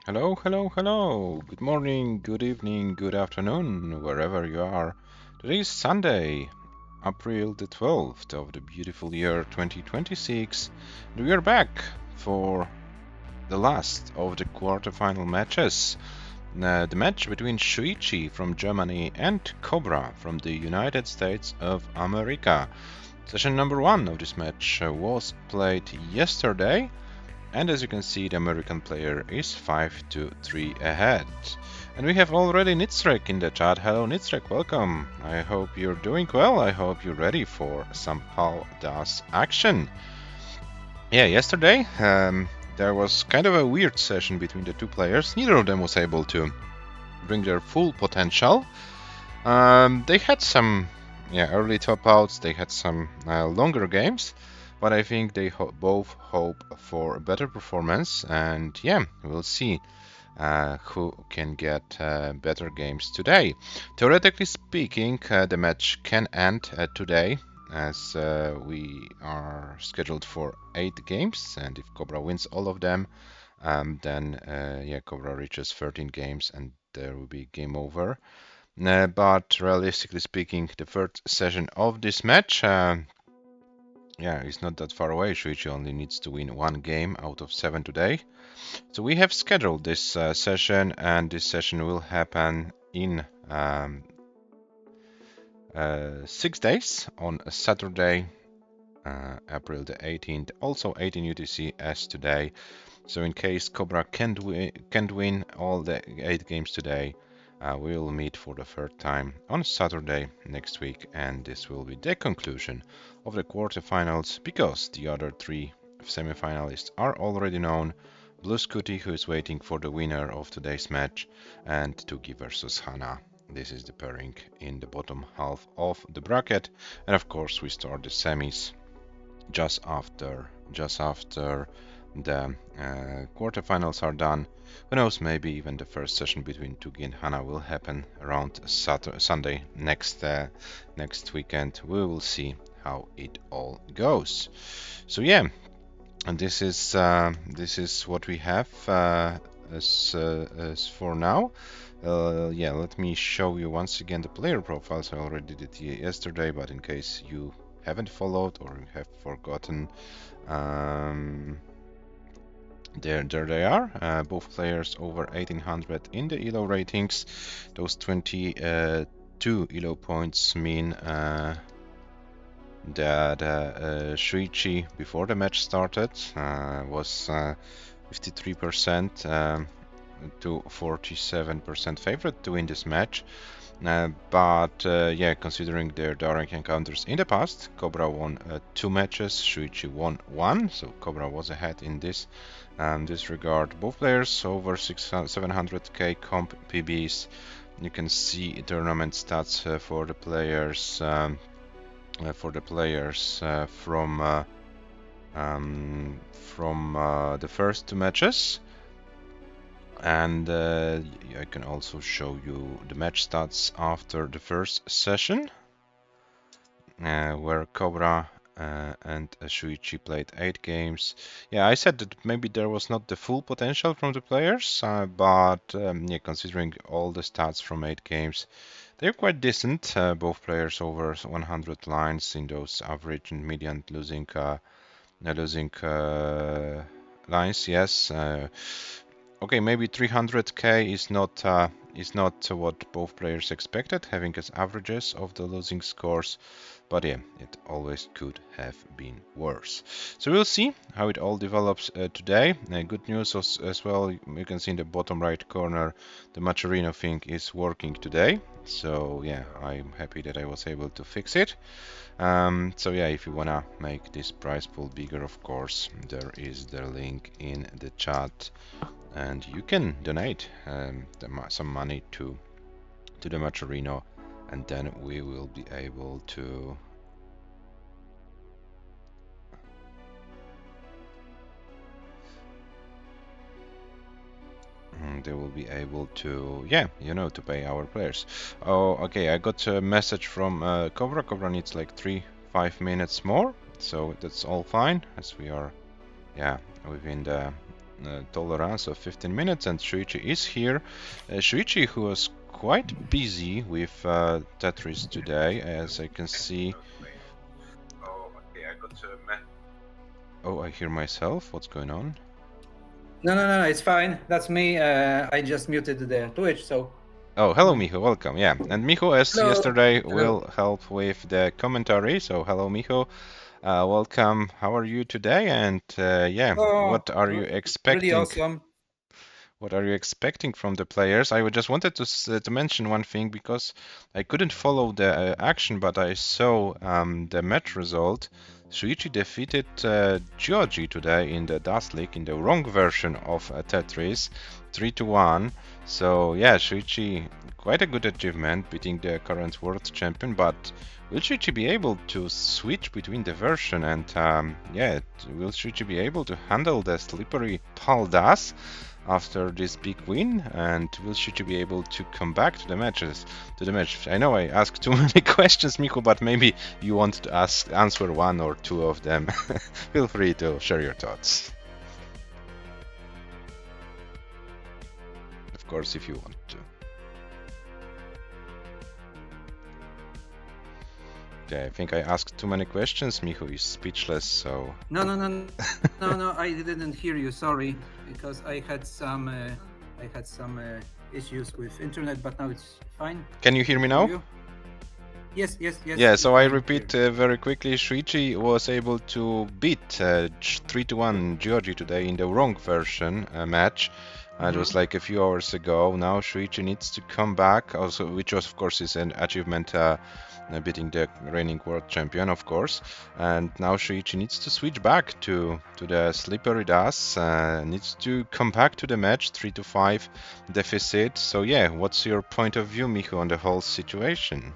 Hello, hello, hello. Good morning, good evening, good afternoon, wherever you are. Today is Sunday, April the 12th of the beautiful year 2026, and we are back for the last of the quarterfinal matches. The match between SHUICHI from Germany and COBRA from the United States of America. Session number one of this match was played yesterday. And as you can see, the American player is 5-3 ahead. And we have already Nitzrek in the chat. Hello Nitzrek, welcome. I hope you're doing well. I hope you're ready for some Paldas action. Yeah, yesterday there was kind of a weird session between the two players. Neither of them was able to bring their full potential. They had some early top outs, they had some longer games. But I think they both hope for a better performance, and yeah, we'll see who can get better games today. Theoretically speaking, the match can end today, as we are scheduled for 8 games, and if Cobra wins all of them, then Cobra reaches 13 games, and there will be game over. But realistically speaking, the third session of this match. It's not that far away. SHUICHI only needs to win 1 game out of 7 today. So we have scheduled this session, and this session will happen in 6 days on a Saturday, April the 18th, also 18 UTC as today. So in case Cobra can't win all the 8 games today, we will meet for the third time on Saturday next week, and this will be the conclusion of the quarterfinals because the other 3 semifinalists are already known. Blue Scooty, who is waiting for the winner of today's match, and Tugi versus Hana. This is the pairing in the bottom half of the bracket, and of course we start the semis just after the quarterfinals are done. Who knows, maybe even the first session between Tugi and Hana will happen around Sunday next weekend. We will see how it all goes. So yeah, and this is what we have as for now. Let me show you once again the player profiles. I already did it yesterday, but in case you haven't followed or you have forgotten, there they are. Both players over 1800 in the ELO ratings. Those 22 ELO points mean that SHUICHI before the match started was 53% to 47% favorite to win this match. But considering their direct encounters in the past, Cobra won 2 matches, SHUICHI won 1, so Cobra was ahead in this regard. Both players over 700k comp PBs. You can see tournament stats for the players from the first 2 matches. And I can also show you the match stats after the first session, where Cobra and SHUICHI played 8 games. Yeah, I said that maybe there was not the full potential from the players, but considering all the stats from 8 games, they're quite decent. Both players over 100 lines in those average and median losing lines. Yes. Okay, maybe 300k is not what both players expected, having as averages of the losing scores, but yeah, it always could have been worse. So we'll see how it all develops today. Good news as well, you can see in the bottom right corner, the Macherino thing is working today. So yeah, I'm happy that I was able to fix it. So yeah, if you wanna make this prize pool bigger, of course, there is the link in the chat, and you can donate some money to the Macherino, and then we will be able to to pay our players. Oh, okay, I got a message from Cobra. Cobra needs like 3-5 minutes more, so that's all fine, as we are within the tolerance of 15 minutes, and Shuichi is here. Shuichi, who was quite busy with Tetris today, as I can see. Oh, okay, I got Oh, I hear myself. What's going on? No, it's fine. That's me. I just muted the Twitch, so. Oh, hello, Miho. Welcome. Yeah, and Miho, as Hello. yesterday, Hello. will help with the commentary. So, hello, Miho. Welcome. How are you today? And what are you expecting? Really awesome. What are you expecting from the players? I just wanted to mention one thing because I couldn't follow the action, but I saw the match result. Shuichi defeated Georgie today in the Dust League in the wrong version of Tetris, 3-1. So yeah, Shuichi, quite a good achievement, beating the current world champion. But will Shuichi be able to switch between the version and will Shuichi be able to handle the slippery Paldas after this big win, and will Shuichi be able to come back to the matches? I know I asked too many questions, Miku, but maybe you want to answer one or two of them. Feel free to share your thoughts. Of course, if you want to. Okay, I think I asked too many questions. Michu is speechless, so. No, I didn't hear you. Sorry, because I had some issues with internet, but now it's fine. Can you hear me now? Yes. Yeah, so I repeat very quickly. Shuichi was able to beat 3-1 Georgie today in the wrong version match. It was like a few hours ago. Now Shuichi needs to come back, also, which was, of course, is an achievement, beating the reigning world champion, of course. And now Shuichi needs to switch back to the slippery dust, needs to come back to the match, 3-5 deficit. So yeah, what's your point of view, Michu, on the whole situation?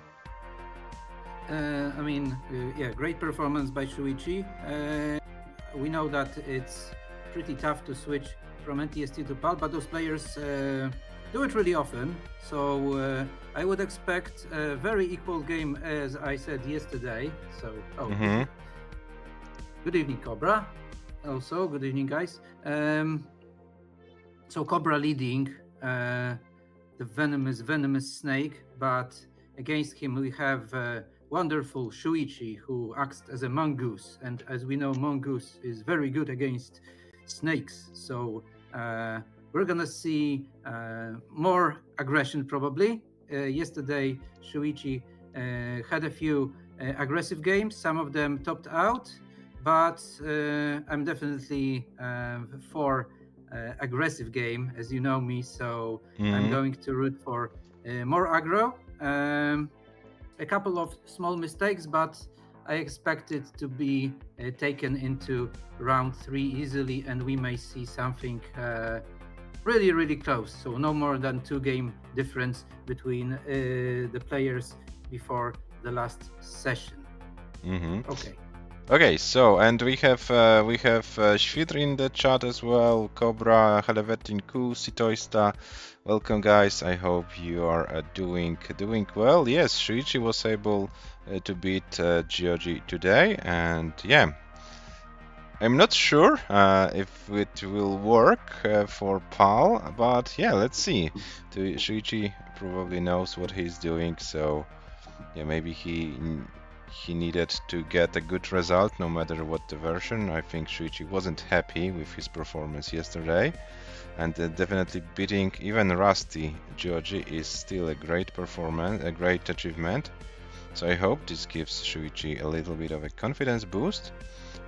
Great performance by Shuichi. We know that it's pretty tough to switch from NTST to PAL, but those players do it really often. So I would expect a very equal game, as I said yesterday. So, Good evening, Cobra. Also, good evening, guys. So Cobra leading the venomous snake, but against him we have wonderful Shuichi, who acts as a mongoose, and as we know, mongoose is very good against snakes. So we're gonna see more aggression probably. Yesterday, Shuichi had a few aggressive games. Some of them topped out, but I'm definitely for aggressive game, as you know me. So I'm going to root for more aggro. A couple of small mistakes, but I expect it to be taken into round 3 easily, and we may see something really close. So no more than 2 game difference between the players before the last session. Okay, so and we have Shvidr in the chat as well, Cobra, Halevetin, Ku, Sitoista. Welcome, guys. I hope you are doing well. Yes, Shuichi was able to beat Georgie today, and yeah, I'm not sure if it will work for PAL, but yeah, let's see. Shuichi probably knows what he's doing, so yeah, maybe he needed to get a good result no matter what the version. I think Shuichi wasn't happy with his performance yesterday, and definitely beating even rusty Georgie is still a great performance, a great achievement. So I hope this gives Shuichi a little bit of a confidence boost,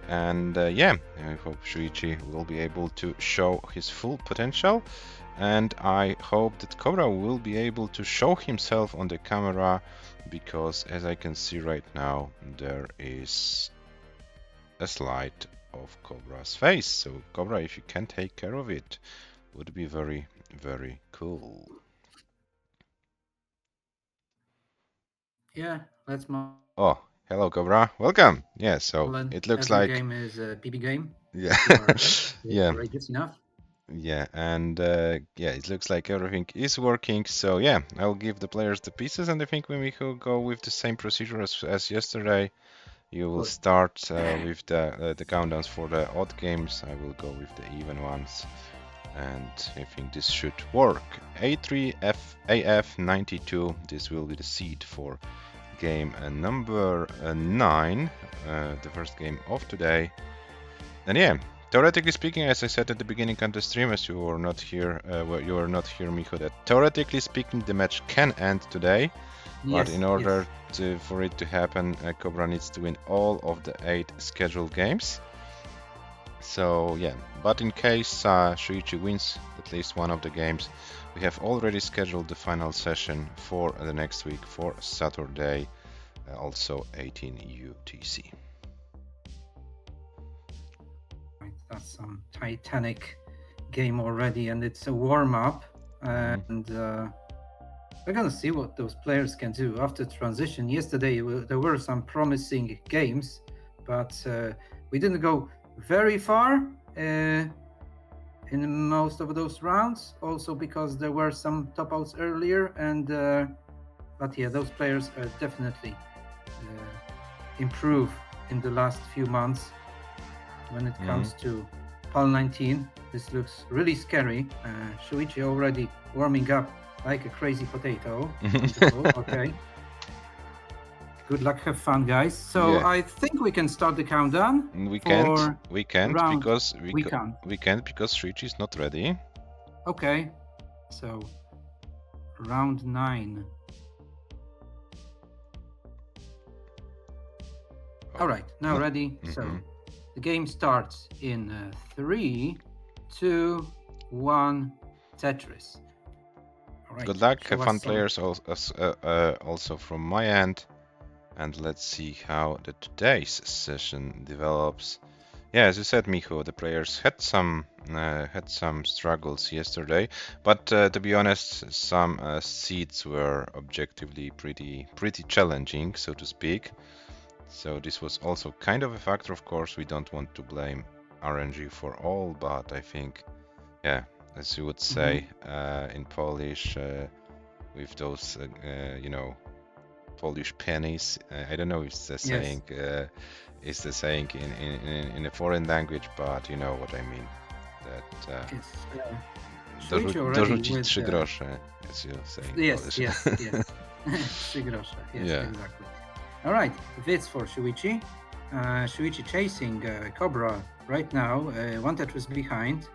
and I hope Shuichi will be able to show his full potential, and I hope that Cobra will be able to show himself on the camera, because as I can see right now, there is a slide of Cobra's face. So Cobra, if you can take care of it, would be very cool. Yeah, let's move. Oh, hello Cobra, welcome. Yeah, so it looks every like game is a PB game. Yeah. Yeah. Courageous enough. Yeah, and it looks like everything is working. So yeah, I'll give the players the pieces, and I think we will go with the same procedure as yesterday. You will Good. start with the countdowns for the odd games. I will go with the even ones, and I think this should work. A3AF92. This will be the seed for game number 9, the first game of today. And yeah, theoretically speaking, as I said at the beginning of the stream, as you were not here, Micho, that theoretically speaking, the match can end today. But in order for it to happen, COBRA needs to win all of the 8 scheduled games. So yeah, but in case SHUICHI wins at least one of the games, we have already scheduled the final session for the next week for Saturday, also 18 UTC. Right, that's some Titanic game already, and it's a warm-up, and we're gonna see what those players can do after transition. Yesterday there were some promising games, but we didn't go very far in most of those rounds, also because there were some top outs earlier, and but yeah, those players are definitely improve in the last few months when it comes to PAL 19. This looks really scary. SHUICHI already warming up like a crazy potato. Okay. Good luck, have fun, guys. So yeah. I think we can start the countdown. We can't because SHUICHI is not ready. Okay. So round 9. All right, now ready. So the game starts in 3, 2, 1, Tetris. All right. Good luck, have fun, players. Also from my end, and let's see how today's session develops. Yeah, as you said, Micho, the players had some struggles yesterday, but to be honest, some seeds were objectively pretty challenging, so to speak. So this was also kind of a factor. Of course, we don't want to blame RNG for all, but I think, yeah, as you would say in Polish, with those, Polish pennies. I don't know if it's the saying, is the saying in a foreign language, but you know what I mean. That dorzucić 3 grosze, as you say in Polish. Yes. 3 grosze. Yes, exactly. All right, Wits for SHUICHI. SHUICHI chasing COBRA right now. 1 Tetris behind.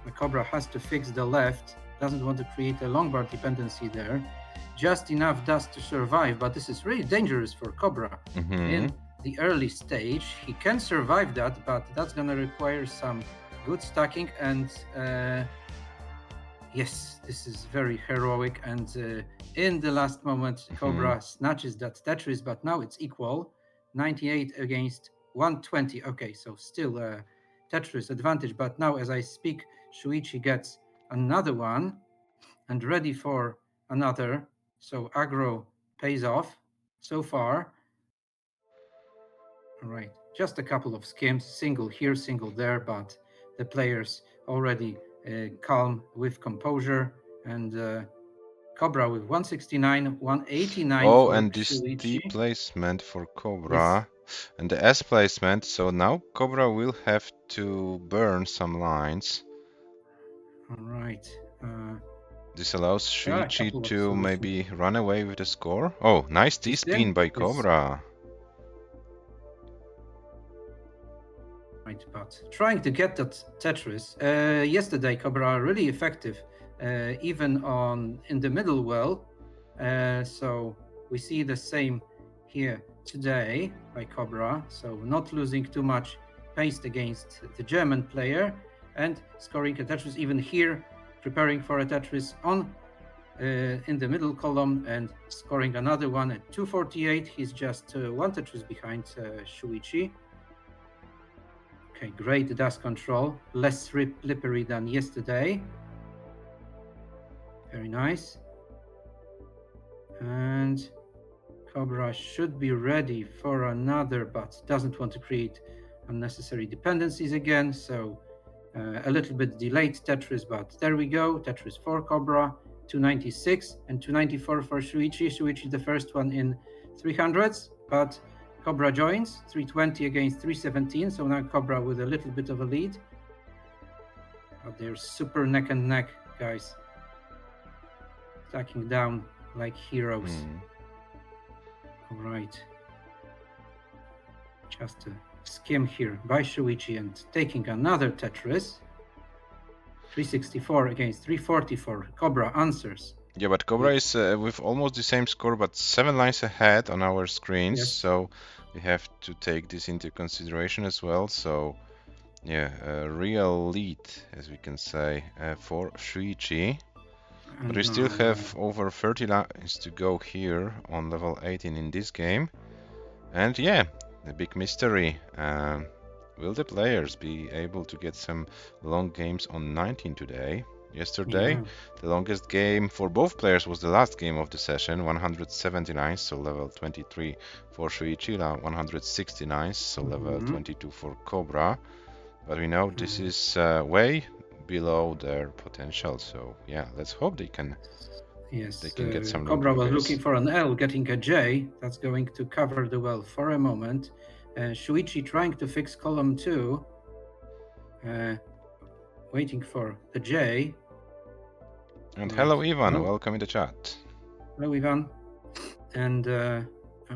The COBRA has to fix the left. Doesn't want to create a long bar dependency there. Just enough dust to survive, but this is really dangerous for COBRA in the early stage. He can survive that, but that's going to require some good stacking. And yes, this is very heroic. And in the last moment, COBRA snatches that Tetris, but now it's equal. 98 against 120. Okay, so still Tetris advantage. But now, as I speak, SHUICHI gets another one and ready for another. So aggro pays off so far. All right, just a couple of skims, single here, single there, but the players already calm with composure, and COBRA with 169, 189 for and this SHUICHI. D placement for COBRA and the S placement, so now COBRA will have to burn some lines. All right. This allows SHUICHI to maybe run away with the score. Oh, nice D-spin by COBRA. Right, but trying to get that Tetris. Yesterday, COBRA really effective, even in the middle well. So we see the same here today by COBRA. So not losing too much pace against the German player and scoring a Tetris even here, preparing for a Tetris in the middle column and scoring another one at 248. He's just 1 Tetris behind SHUICHI. Okay, great dust control, less slippery than yesterday. Very nice. And COBRA should be ready for another, but doesn't want to create unnecessary dependencies again. So a little bit delayed Tetris, but there we go. Tetris for COBRA, 296 and 294 for SHUICHI. SHUICHI the first one in 300s, but Cobra joins 320 against 317, so now Cobra with a little bit of a lead. But they're super neck and neck, guys. Stacking down like heroes. All right. Just a skim here by Shuichi and taking another Tetris. 364 against 344. Cobra answers. Yeah, but Cobra is with almost the same score, but 7 lines ahead on our screens. Yes. So we have to take this into consideration as well. So yeah, a real lead, as we can say, for Shuichi. But we still have over 30 lines to go here on level 18 in this game. And yeah, the big mystery. Will the players be able to get some long games on 19 today? Yesterday, the longest game for both players was the last game of the session, 179, so level 23 for Shuichi, 169, so level 22 for Cobra. But we know this is way below their potential, so yeah, let's hope they can. Yes, they can get some. Cobra was looking for an L, getting a J. That's going to cover the well for a moment. Shuichi trying to fix column 2, waiting for the J. And hello, Ivan. Welcome in the chat. Hello, Ivan. And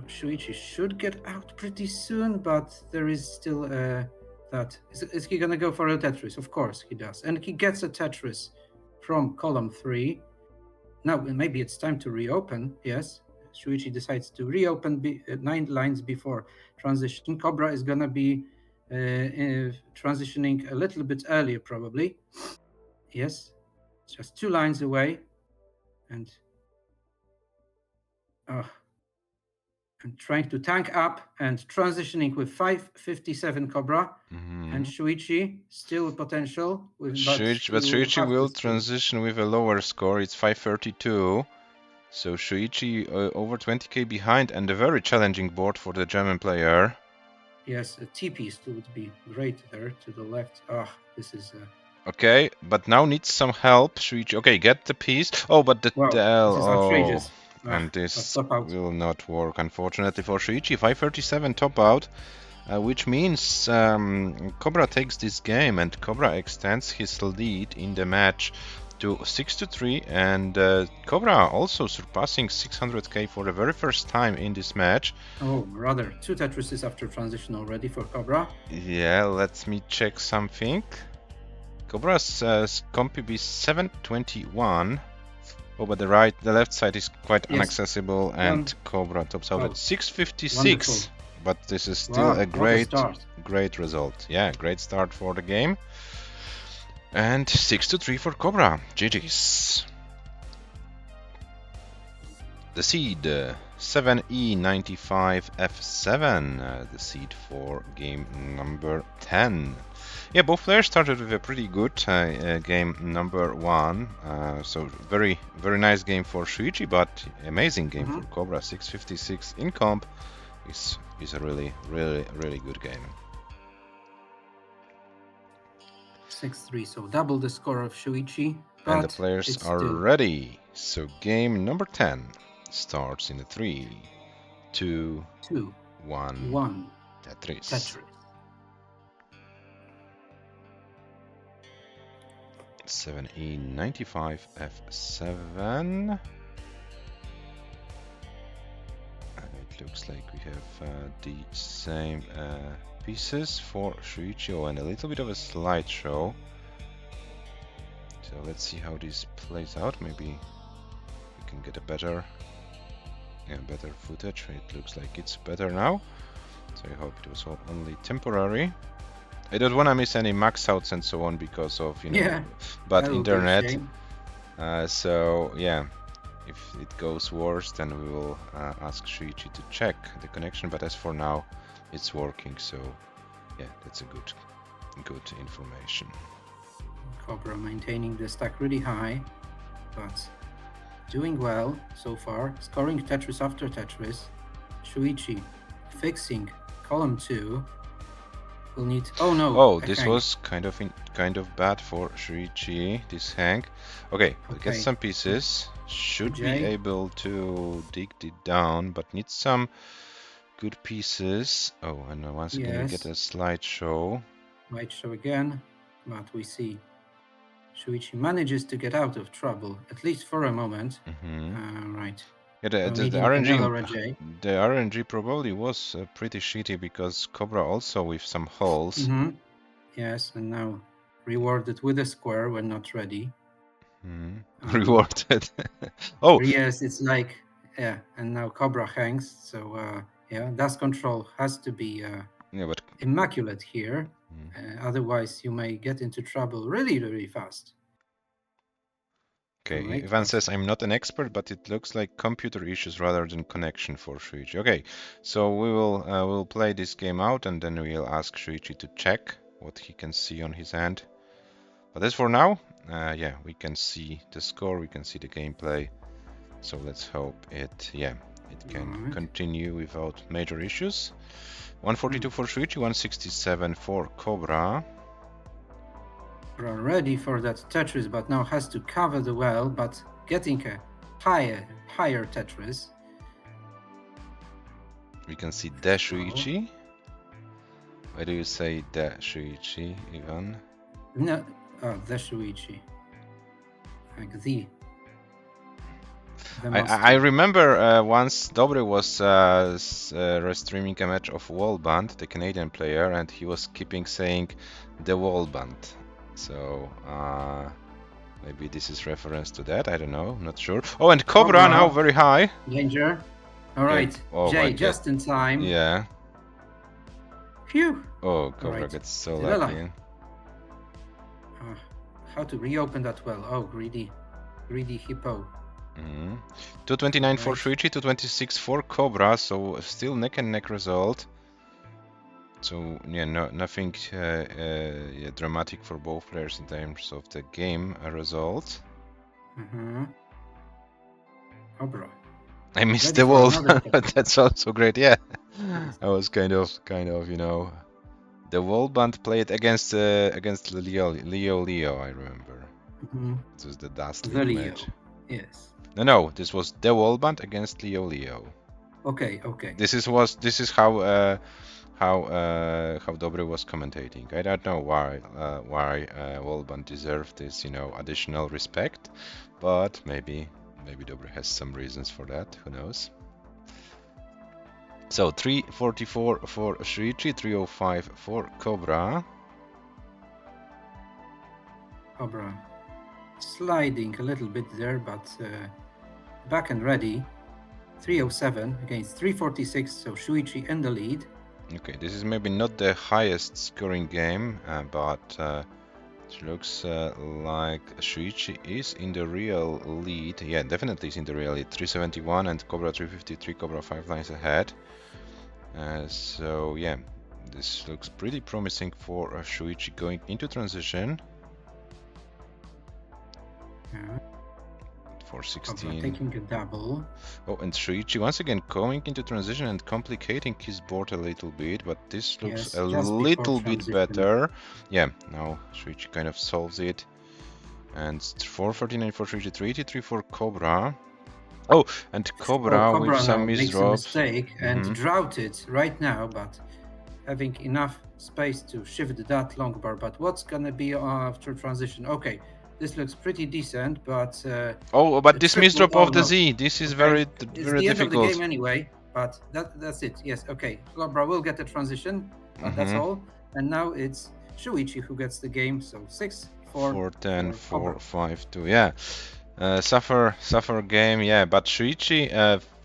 Shuichi should get out pretty soon, but there is still that. Is he gonna go for a Tetris? Of course he does, and he gets a Tetris from column 3. Now maybe it's time to reopen. Yes, Shuichi decides to reopen 9 lines before transition. Cobra is gonna be transitioning a little bit earlier, probably. Yes, just 2 lines away, and trying to tank up and transitioning with 557 Cobra. And Shuichi still potential. But Shuichi will transition with a lower score. It's 532. So Shuichi over 20k behind, and a very challenging board for the German player. Yes, a T-piece would be great there to the left. This is... Okay, but now needs some help. Shuichi, okay, get the piece. Oh, but the L. This is outrageous. And this will not work, unfortunately, for Shuichi. 537 top out, which means Cobra takes this game, and Cobra extends his lead in the match to 6-3, and Cobra also surpassing 600k for the very first time in this match. Oh, rather 2 Tetrises after transition already for Cobra. Yeah, let me check something. Cobra's Compy be 721. Oh, but the left side is quite inaccessible, and Cobra tops out at 656. Wonderful. But this is still a great result. Yeah, great start for the game. And 6-3 for Cobra. GG's. The seed 7E95F7, the seed for game number 10. Yeah, both players started with a pretty good game number 1. So very nice game for Shuichi, but amazing game for Cobra. 656 in comp is a really good game. 6-3, so double the score of Shuichi. And the players are ready. So game number 10 starts in a 3, 2, 1. Tetris. 7E95F7. It looks like we have the same pieces for Shuichi and a little bit of a slideshow. So let's see how this plays out. Maybe we can get a better footage. It looks like it's better now. So I hope it was only temporary. I don't want to miss any max outs and so on because of bad internet. So yeah, if it goes worse, then we will ask Shuichi to check the connection. But as for now, it's working. So yeah, that's a good information. Cobra maintaining the stack really high, but doing well so far. Scoring Tetris after Tetris. Shuichi fixing column 2. We'll need. Oh no! Oh, this was kind of bad for Shuichi. This hang. Okay, we'll get some pieces. Should be able to dig it down, but needs some good pieces. Oh, and once again we get a Yes. slideshow. Might show again, but we see Shuichi manages to get out of trouble, at least for a moment. Right. Yeah, No the needing an LRJ. RNG probably was pretty shitty because Cobra also with some holes. Yes, and now rewarded with a square when not ready. Rewarded. Oh, yes, it's like, yeah, and now Cobra hangs. So yeah, dust control has to be yeah, but immaculate here. Otherwise, you may get into trouble really, really fast. okay, Right, Ivan says I'm not an expert, but it looks like computer issues rather than connection for Shuichi. Okay, so we will we'll play this game out and then we'll ask Shuichi to check what he can see on his hand. But as for now, yeah, we can see the score, we can see the gameplay. So let's hope it can continue without major issues. 142 for Shuichi, 167 for Cobra. Ready for that Tetris, but now has to cover the well, but getting a higher Tetris. We can see the Shuichi. Why do you say the Shuichi, Ivan? No, the Shuichi. Like the I remember once Dobry was restreaming a match of Wallband, the Canadian player, and he was keeping saying the Wallband. So maybe this is reference to that. I don't know, not sure. Oh, and Cobra now very high. Danger. All right, oh, Jay, just in time. Yeah. Phew. Oh, Cobra gets so lucky. How to reopen that well? Oh, greedy hippo. 229 for Shuichi, 226 for Cobra, so still neck and neck result. So yeah, nothing dramatic for both players in terms of the game result. Cobra. I missed the wall. That's also great. Yeah, I was kind of you know, the wall band played against Leo. I remember. It was the Dust League match. Yes. No, this was the wall band against Leo. Okay. This is how Dobry was commentating. I don't know why Wallband deserved this, you know, additional respect, but maybe Dobry has some reasons for that. Who knows? So 344 for Shuichi, 305 for Cobra. Cobra sliding a little bit there, but back and ready. 307 against 346, so Shuichi in the lead. Okay, this is maybe not the highest scoring game, but it looks like Shuichi is in the real lead. Yeah, definitely is in the real lead. 371 and Cobra 353, Cobra 5 lines ahead. So yeah, this looks pretty promising for Shuichi going into transition. For 16. Taking a double. Oh, and Shuichi once again going into transition and complicating his board a little bit, but this looks a little bit better. Yeah, now Shuichi kind of solves it. And 439 for Shuichi, 383 for Cobra. Oh, and Cobra with some makes a mistake and droughted right now, but having enough space to shift that long bar. But what's gonna be after transition? Okay. This looks pretty decent, but but this misdrop of the Z, this is very it's very the difficult. End of the game anyway, but that's it. Yes, okay. Cobra will get the transition, but that's all. And now it's Shuichi who gets the game. So 6, 4, 10, 4, 5, 2. Yeah, suffer game. Yeah, but Shuichi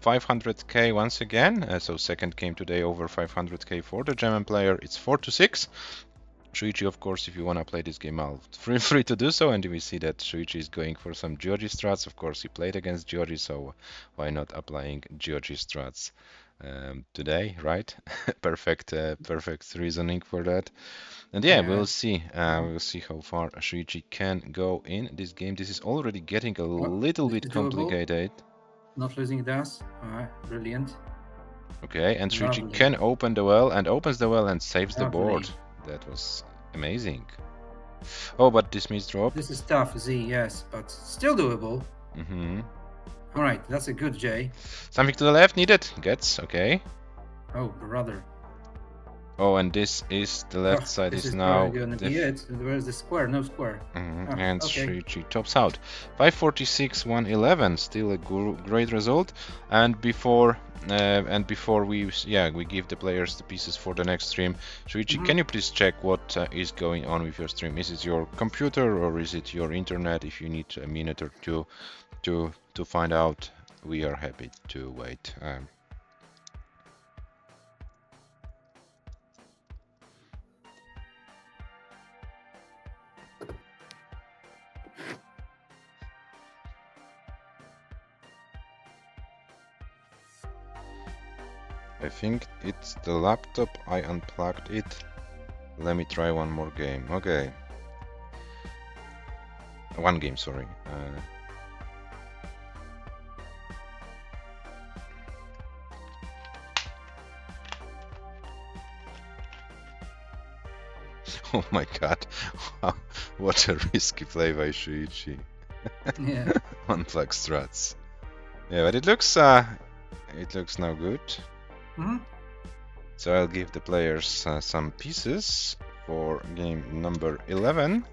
500k once again. So second game today over 500k for the German player. It's 4-6. Shuichi, of course, if you want to play this game out, feel free to do so. And we see that Shuichi is going for some Georgi strats. Of course, he played against Georgi, so why not applying Georgi strats today, right? perfect reasoning for that. And yeah, we'll see how far Shuichi can go in this game. This is already getting a little bit complicated. Not losing das. Brilliant. Okay, and Shuichi can open the well and opens the well and saves the board. That was amazing. Oh, but this misdrop. This is tough, Z, yes, but still doable. All right, that's a good J. Something to the left needed. Gets, okay. Oh, brother. Oh, and this is the left side This is is now probably gonna be it. Where's the square? No square. and Okay. Shuichi tops out. 546, 111, still a great result. And before we give the players the pieces for the next stream. Shuichi, can you please check what is going on with your stream? Is it your computer or is it your internet? If you need a minute or two to find out, we are happy to wait. I think it's the laptop. I unplugged it. Let me try one more game. Okay. One game, sorry. Oh my god. What a risky play by Shuichi. Yeah. Unplug strats. Yeah, but it looks now good. So I'll give the players some pieces for game number 11.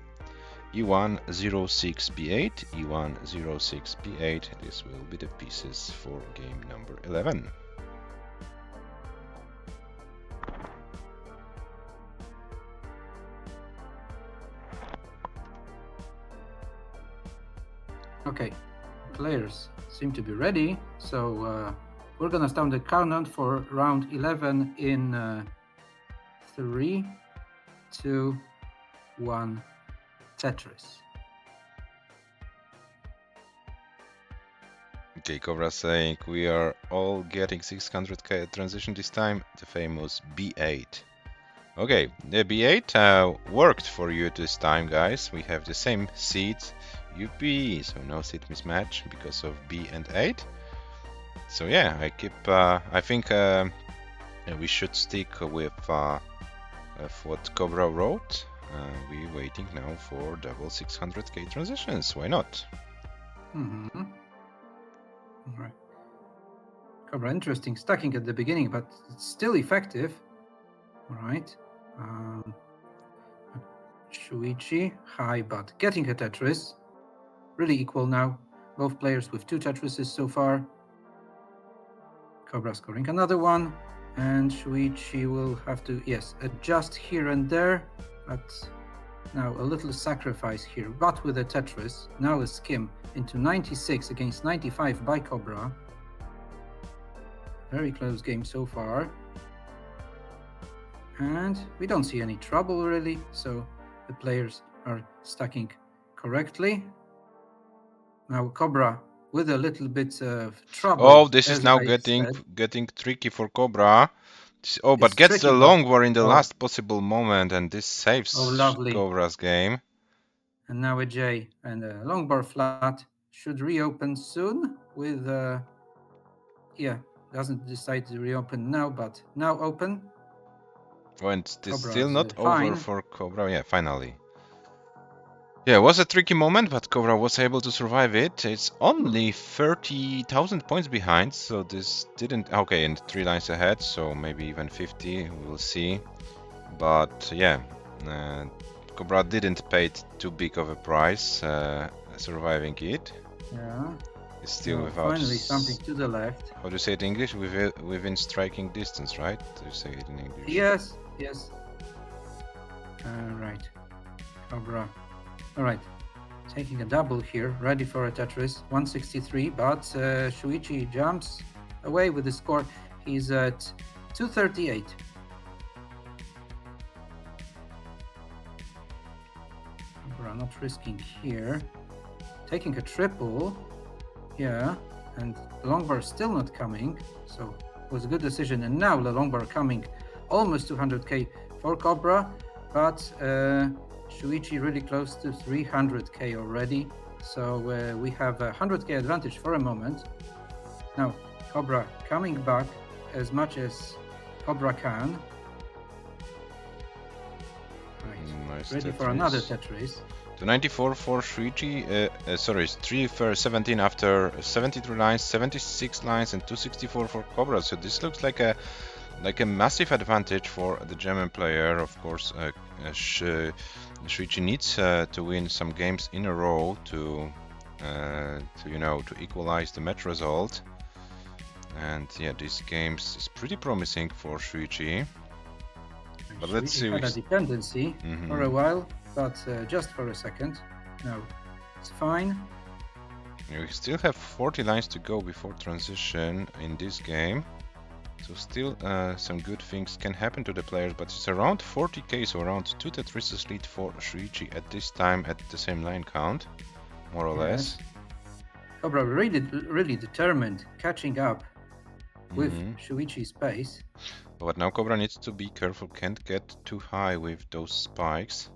E1 06 B8, E1 06 B8. This will be the pieces for game number 11. Okay, players seem to be ready, so we're gonna start the countdown for round 11 in 3, 2, 1, Tetris. Okay, Cobra saying we are all getting 600k transition this time, the famous B8. Okay, the B8 worked for you this time, guys. We have the same seeds, UP, so no seed mismatch because of B and 8. So yeah, I think we should stick with what Cobra wrote. We're waiting now for double 600k transitions. Why not? All right. Cobra, interesting stacking at the beginning, but it's still effective. All right. Shuichi, high, but getting a Tetris. Really equal now. Both players with 2 Tetrises so far. Cobra scoring another one. And Shuichi will have to, yes, adjust here and there. But now a little sacrifice here. But with a Tetris. Now a skim into 96 against 95 by Cobra. Very close game so far. And we don't see any trouble really, so the players are stacking correctly. Now Cobra with a little bit of trouble. Oh, this is now getting tricky for Cobra. Oh, but gets the long war in the last possible moment, and this saves Cobra's game. And now a J and a long bar flat should reopen soon with yeah, doesn't decide to reopen now, but now open. Oh, and it's still not over for Cobra. Yeah, finally. Yeah, it was a tricky moment, but Cobra was able to survive it. It's only 30,000 points behind, so this didn't... Okay, and 3 lines ahead, so maybe even 50, we'll see. But yeah, Cobra didn't pay too big of a price surviving it. Yeah. It's still without... Finally something to the left. How do you say it in English? Within striking distance, right? Do you say it in English? Yes, yes. Right. Cobra. All right. Taking a double here, ready for a Tetris. 163, but Shuichi jumps away with the score. He's at 238. Cobra not risking here. Taking a triple. Yeah, and the long bar still not coming, so it was a good decision. And now the long bar coming, almost 200k for Cobra, but Shuichi really close to 300k already, so we have a 100k advantage for a moment. Now Cobra coming back as much as Cobra can. Right, nice ready Tetris. For another Tetris. 294 for Shuichi, sorry, 3 for 17 after 73 lines, 76 lines, and 264 for Cobra. So this looks like a like a massive advantage for the German player. Of course, Shuichi needs to win some games in a row to equalize the match result. And yeah, these games is pretty promising for Shuichi. But let's see. Had a dependency for a while, but just for a second. No, it's fine. We still have 40 lines to go before transition in this game. So still some good things can happen to the players, but it's around 40k, so around 2 Tetrises lead for Shuichi at this time at the same line count, more or less. COBRA really determined, catching up with Shuichi's pace. But now COBRA needs to be careful, can't get too high with those spikes.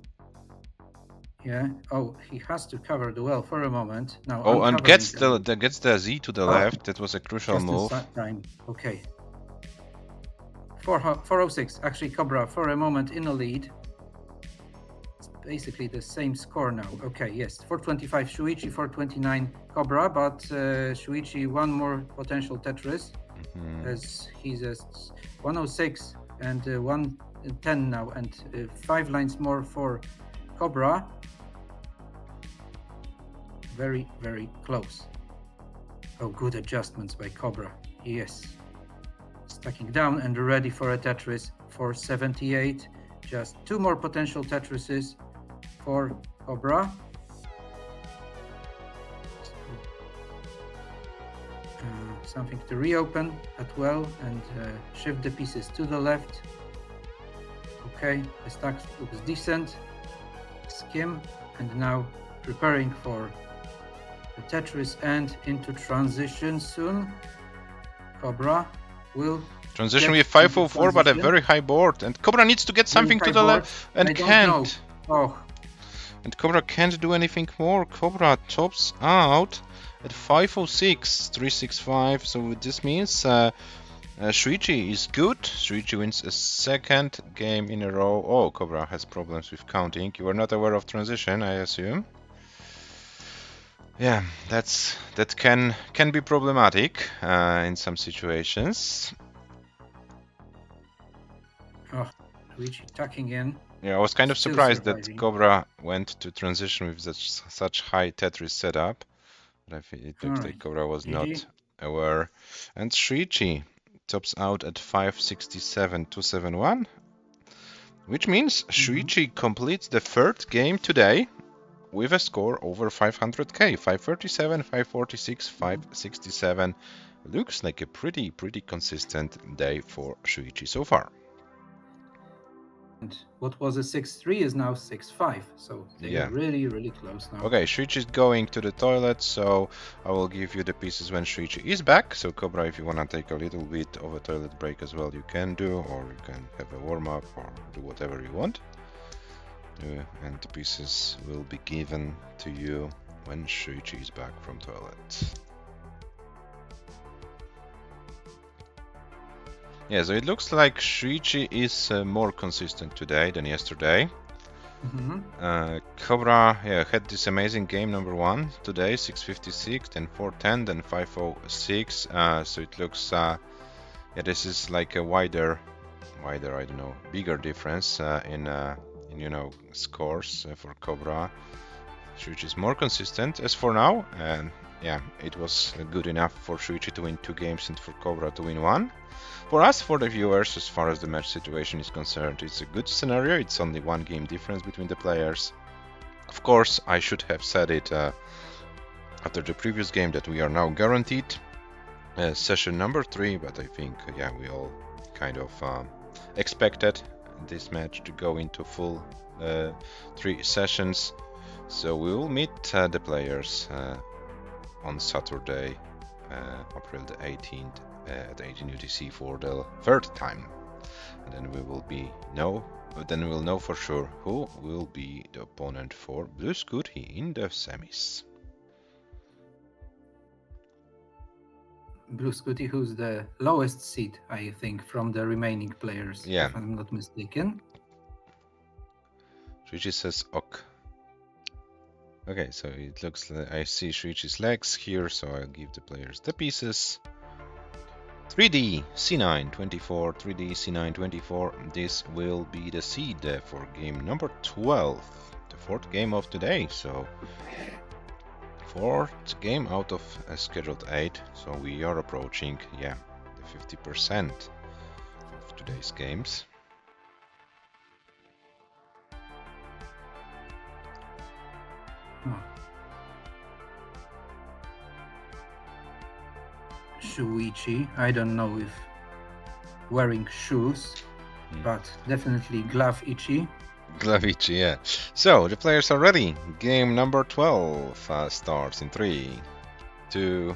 Yeah. Oh, he has to cover the well for a moment. Now. Oh, and gets the Z to the left. That was a crucial move. Time. Okay. 406. Actually, COBRA for a moment in a lead. It's basically the same score now. Okay, yes. 425 Shuichi, 429 COBRA, but Shuichi one more potential Tetris, as he's at 106 and 110 now, and 5 lines more for COBRA. Very, very close. Oh, good adjustments by COBRA. Yes. Stacking down and ready for a Tetris. 478. Just 2 more potential Tetrises for COBRA. Something to reopen as well and shift the pieces to the left. Okay, the stack looks decent. Skim, and now preparing for the Tetris and into transition soon. COBRA will transition with 504, but a very high board, and COBRA needs to get something to the left and can't. Oh. And COBRA can't do anything more. COBRA tops out at 506, 365. So this means Shuichi is good. Shuichi wins a second game in a row. Oh, COBRA has problems with counting. You are not aware of transition, I assume. Yeah, that can be problematic in some situations. Oh, Shuichi tucking in. Yeah, I was kind of surprised that COBRA went to transition with such high Tetris setup. But I think it looks like COBRA was not aware. And Shuichi tops out at 567, 271. Which means Shuichi completes the third game today with a score over 500k, 537, 546, 567. Looks like a pretty consistent day for Shuichi so far. And what was a 6-3 is now 6-5, so they are really close now. Okay, Shuichi is going to the toilet, so I will give you the pieces when Shuichi is back. So COBRA, if you want to take a little bit of a toilet break as well, you can do, or you can have a warm-up or do whatever you want. And the pieces will be given to you when Shuichi is back from toilet. Yeah, so it looks like Shuichi is more consistent today than yesterday. COBRA had this amazing game number 1 today, 656, then 410, then 506. So it looks, this is like a wider, I don't know, bigger difference in scores for COBRA. Shuichi is more consistent as for now, and yeah, it was good enough for Shuichi to win 2 games and for COBRA to win 1. For us, for the viewers, as far as the match situation is concerned, it's a good scenario. It's only 1 game difference between the players. Of course, I should have said it after the previous game that we are now guaranteed session number 3, but I think, we all kind of expected this match to go into full 3 sessions. So we will meet the players on Saturday, April the 18th at 18 UTC for the 3rd time, and then we'll know for sure who will be the opponent for Blue Scooty in the semis. Blue Scooty, who's the lowest seed, I think, from the remaining players, if I'm not mistaken. Shuichi says ok. Okay, so it looks like I see Shuichi's legs here, so I'll give the players the pieces. 3D C9 24, 3D C9 24. This will be the seed for game number 12, the fourth game of today. So, fourth game out of scheduled 8. So we are approaching, yeah, the 50% of today's games. Shuichi. I don't know if wearing shoes, but definitely glove itchy. Glavici, yeah. So the players are ready. Game number 12 starts in 3, 2,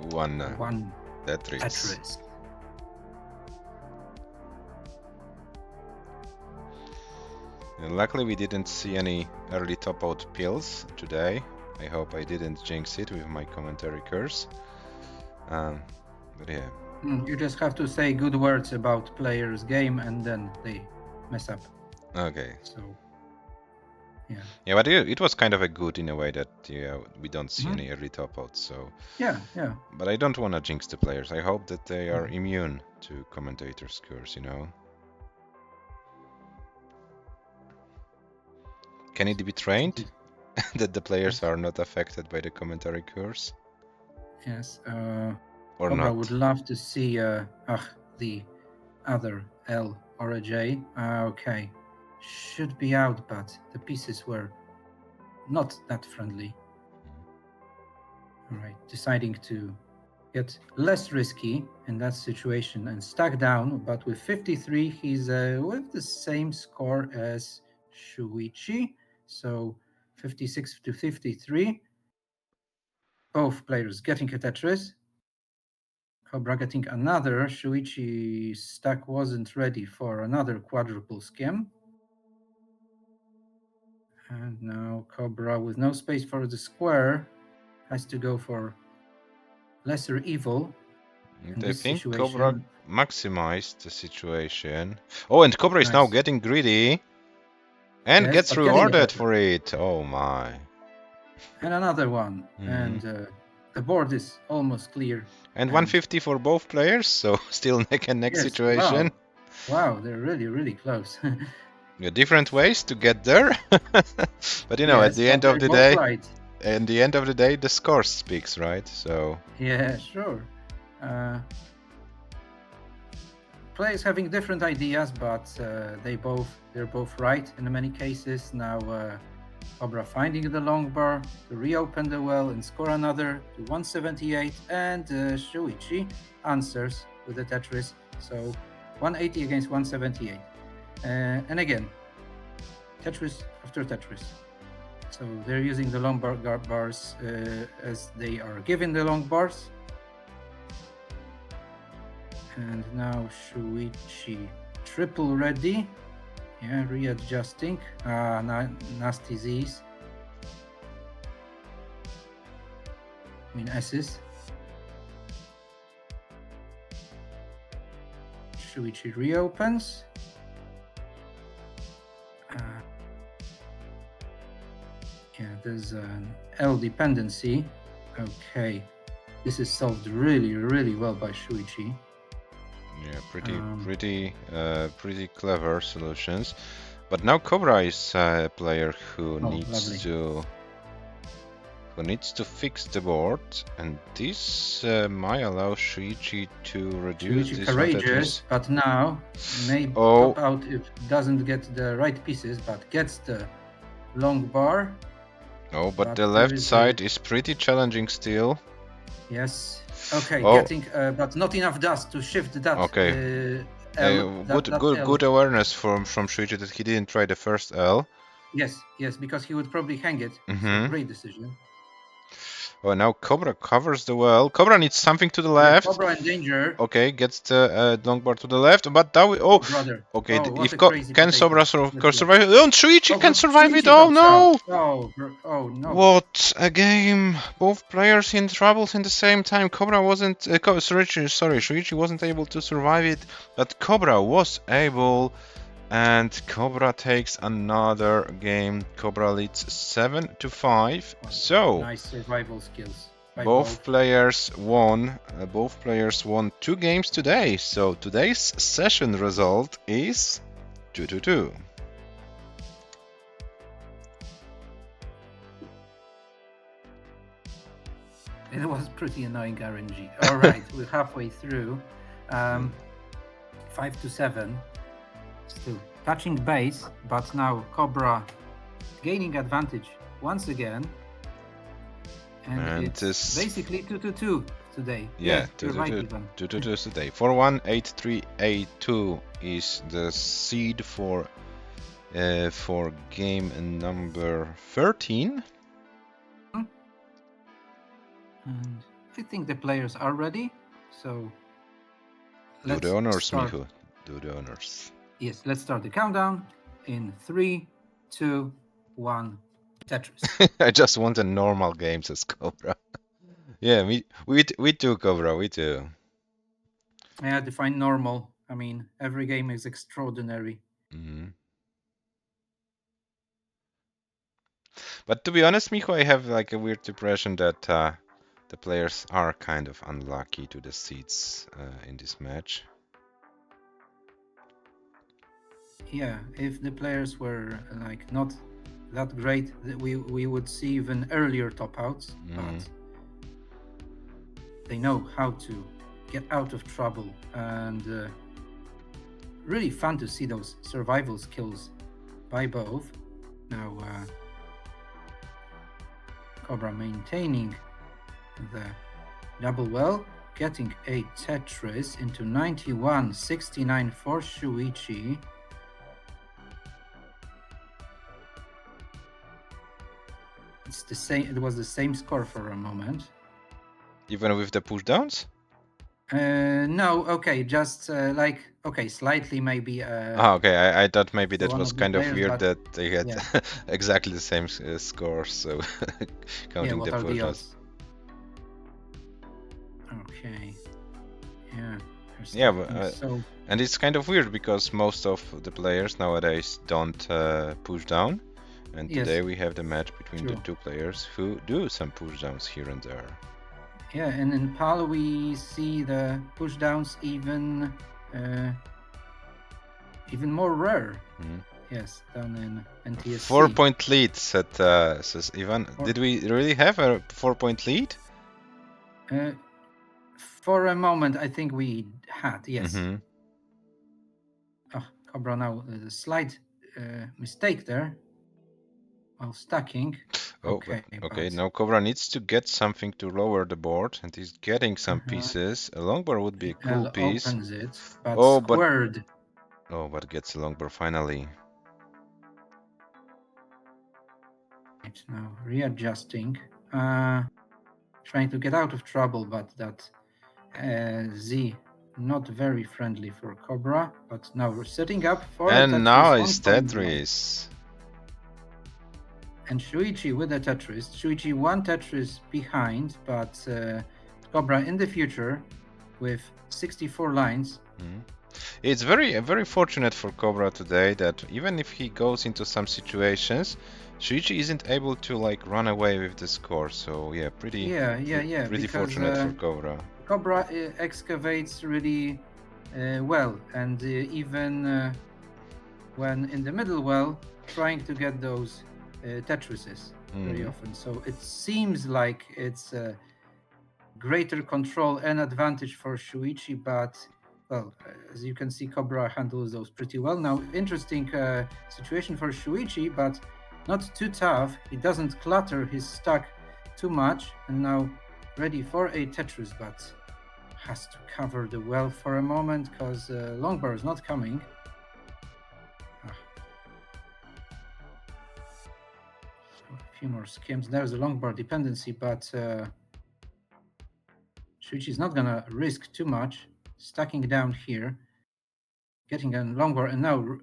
1. One Tetris. Tetris. Luckily we didn't see any early top out pills today. I hope I didn't jinx it with my commentary curse. But yeah. You just have to say good words about players' game and then they mess up. Okay. So, yeah. Yeah, but it was kind of a good in a way that we don't see any early top outs. So. Yeah. But I don't want to jinx the players. I hope that they are immune to commentators' curse, you know. Can it be trained that the players are not affected by the commentary curse? Yes. Or Cobra not? would love to see the other L or a J. Okay. Should be out, but the pieces were not that friendly. All right. Deciding to get less risky in that situation and stack down, but with 53, he's with the same score as Shuichi. So 56 to 53. Both players getting a Tetris. Cobra getting another. Shuichi stack wasn't ready for another quadruple scam. And now Cobra, with no space for the square, has to go for lesser evil. I think Cobra maximized the situation. Oh, and Cobra is now getting greedy. And gets rewarded for it. Oh my. And another one. And the board is almost clear. And 150 for both players, so still neck and neck situation. Wow, they're really, really close. Different ways to get there. But you know, at the end of the day, at the end of the day, the score speaks, right? So. Yeah, sure. Players having different ideas, but they're both right in many cases. Now Cobra finding the long bar to reopen the well and score another to 178, and Shuichi answers with the Tetris. So 180 against 178. And again, Tetris after Tetris. So they're using the long bars as they are given the long bars. And now Shuichi triple ready. Yeah, readjusting. Nasty Z's. I mean S's. Shuichi reopens. Yeah, there's an L dependency. Okay, this is solved really, really well by Shuichi. Yeah, pretty clever solutions. But now Cobra is a player who needs to fix the board, and this might allow Shuichi to reduce Shuichi this. Courageous, but now maybe top out if doesn't get the right pieces, but gets the long bar. Oh, but the left side is pretty challenging still. Yes. Okay, getting but not enough dust to shift that. Okay. L, good awareness from Shuichi that he didn't try the first L. Yes, because he would probably hang it. So great decision. Oh, now Cobra covers the well. Cobra needs something to the left. Yeah, Cobra in danger. Okay, gets the long bar to the left, but now okay. If can Cobra survive? Oh, Shuichi can survive it. Oh no! Oh no! What a game! Both players in troubles in the same time. Cobra wasn't. Shuichi wasn't able to survive it, but Cobra was able. And Cobra takes another game. Cobra leads 7-5. Wow, So nice survival skills. Both players won. Both players won 2 games today. So today's session result is 2-2. It was pretty annoying RNG. All right, we're halfway through. 5-7. Still touching base, but now Cobra gaining advantage once again. And it's basically 2-2 today. Yeah, 2-2 today. 4-1, 8-3, 8-2 is the seed for game number 13. And I think the players are ready, so do the honors, Michu. Do the honors. Yes, let's start the countdown in 3, 2, 1. Tetris. I just want a normal game, says Cobra. Yeah, we too, Cobra, we too. Yeah, define normal. I mean, every game is extraordinary. But to be honest, Michu, I have like a weird impression that the players are kind of unlucky to the seeds in this match. Yeah, if the players were like not that great, we would see even earlier top outs, but they know how to get out of trouble, and really fun to see those survival skills by both. Now Cobra maintaining the double well, getting a Tetris into 91-69 for Shuichi. It's the same. It was the same score for a moment. Even with the pushdowns? No. Okay, just slightly maybe. Okay. I thought maybe that was kind of weird that they had exactly the same scores. So counting the pushdowns. Okay. Yeah. Yeah, but, and it's kind of weird because most of the players nowadays don't push down. And today we have the match between the two players who do some pushdowns here and there. Yeah, and in PAL we see the pushdowns even more rare. Yes, than in TSC. 4-point lead, says Ivan. Did we really have a 4-point lead? For a moment, I think we had, yes. Cobra now, a slight mistake there. While stacking. Okay. Now Cobra needs to get something to lower the board, and he's getting some pieces. A longbar would be a cool piece. Opens it, but squared. But gets a longbar finally. It's now readjusting, trying to get out of trouble, but that Z not very friendly for Cobra. But now we're setting up for. And now it's Tetris. And Shuichi with a Tetris. Shuichi 1 Tetris behind, but Cobra in the future with 64 lines. It's very fortunate for Cobra today that even if he goes into some situations, Shuichi isn't able to like run away with the score. So yeah, pretty fortunate for Cobra. Cobra excavates really well, and even when in the middle well, trying to get those Tetrises very often. So it seems like it's a greater control and advantage for Shuichi, but well, as you can see, Cobra handles those pretty well. Now, interesting situation for Shuichi, but not too tough. He doesn't clutter his stack too much, and now ready for a Tetris, but has to cover the well for a moment because longbar is not coming. Few more skims. There's a longbar dependency, but Shuichi is not gonna risk too much. Stacking down here, getting a longbar, and now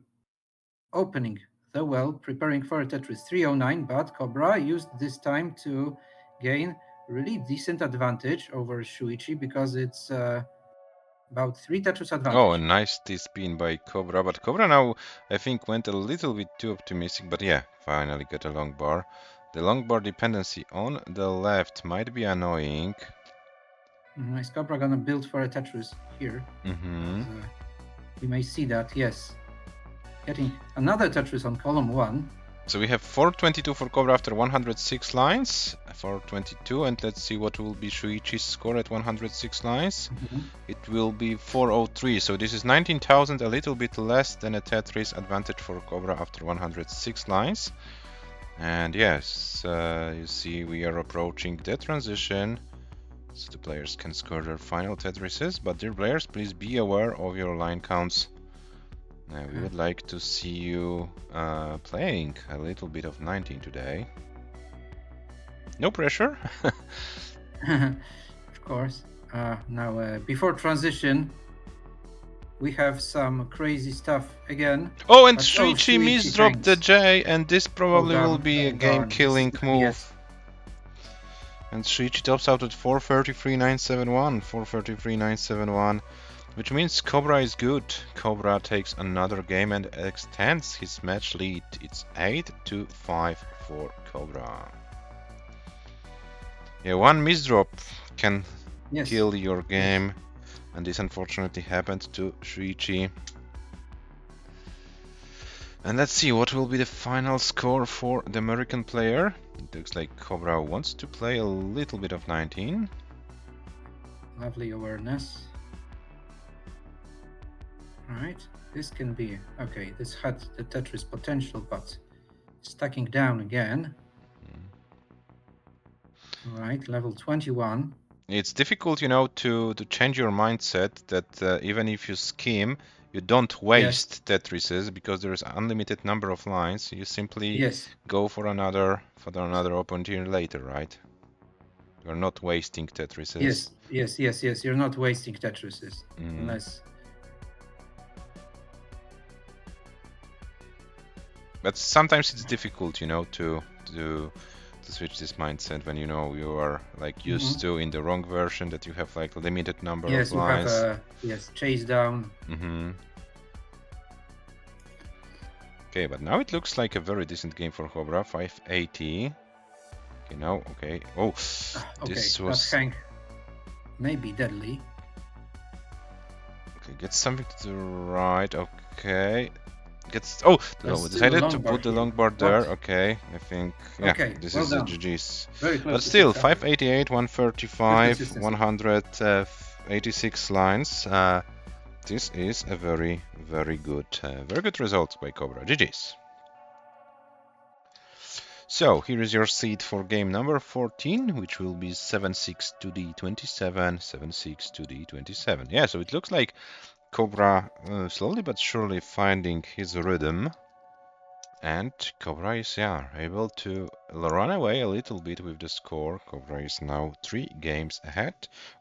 opening the well, preparing for a Tetris 309. But Cobra used this time to gain really decent advantage over Shuichi because it's about 3 Tetris advantage. Oh, a nice T-spin by Cobra, but Cobra now I think went a little bit too optimistic, but yeah, finally got a long bar. The longboard dependency on the left might be annoying. Is COBRA gonna build for a Tetris here? We may see that, yes. Getting another Tetris on column 1. So we have 422 for COBRA after 106 lines. 422, and let's see what will be Shuichi's score at 106 lines. It will be 403, so this is 19,000, a little bit less than a Tetris advantage for COBRA after 106 lines. And yes, you see we are approaching the transition, so the players can score their final Tetrises, but dear players, please be aware of your line counts. We would like to see you playing a little bit of 19 today. No pressure. Of course. Now, before transition, we have some crazy stuff again. Oh, and Shuichi misdropped the J, and this probably will be a game-killing move. Yes. And Shuichi tops out at 433.971, 433.971. Which means COBRA is good. COBRA takes another game and extends his match lead. It's 8-5 for COBRA. Yeah, one misdrop can kill your game, and this unfortunately happened to Shuichi. And let's see what will be the final score for the American player. It looks like COBRA wants to play a little bit of 19. Lovely awareness. Right, this can be okay. This had the Tetris potential, but stacking down again. All right, level 21. It's difficult, you know, to change your mindset that even if you scheme, you don't waste Tetrises because there's an unlimited number of lines. You simply go for another opportunity later, right? You're not wasting Tetrises. Yes. You're not wasting Tetrises unless. But sometimes it's difficult, you know, to switch this mindset when you know you are like used to in the wrong version that you have like a limited number of lines. You have chase down. Okay, but now it looks like a very decent game for COBRA. 580. Okay, now Oh, this was. That Hank may be deadly. Okay, get something to the right. Okay. Decided to put the longboard there. Okay, I think this is a GG's. But still, 588, 135, 186 lines. This is a very good result by COBRA. GG's. So here is your seed for game number 14, which will be 7-6 to D27, 7-6 to D27. Yeah, so it looks like COBRA slowly but surely finding his rhythm, and COBRA is able to run away a little bit with the score. COBRA is now 3 games ahead.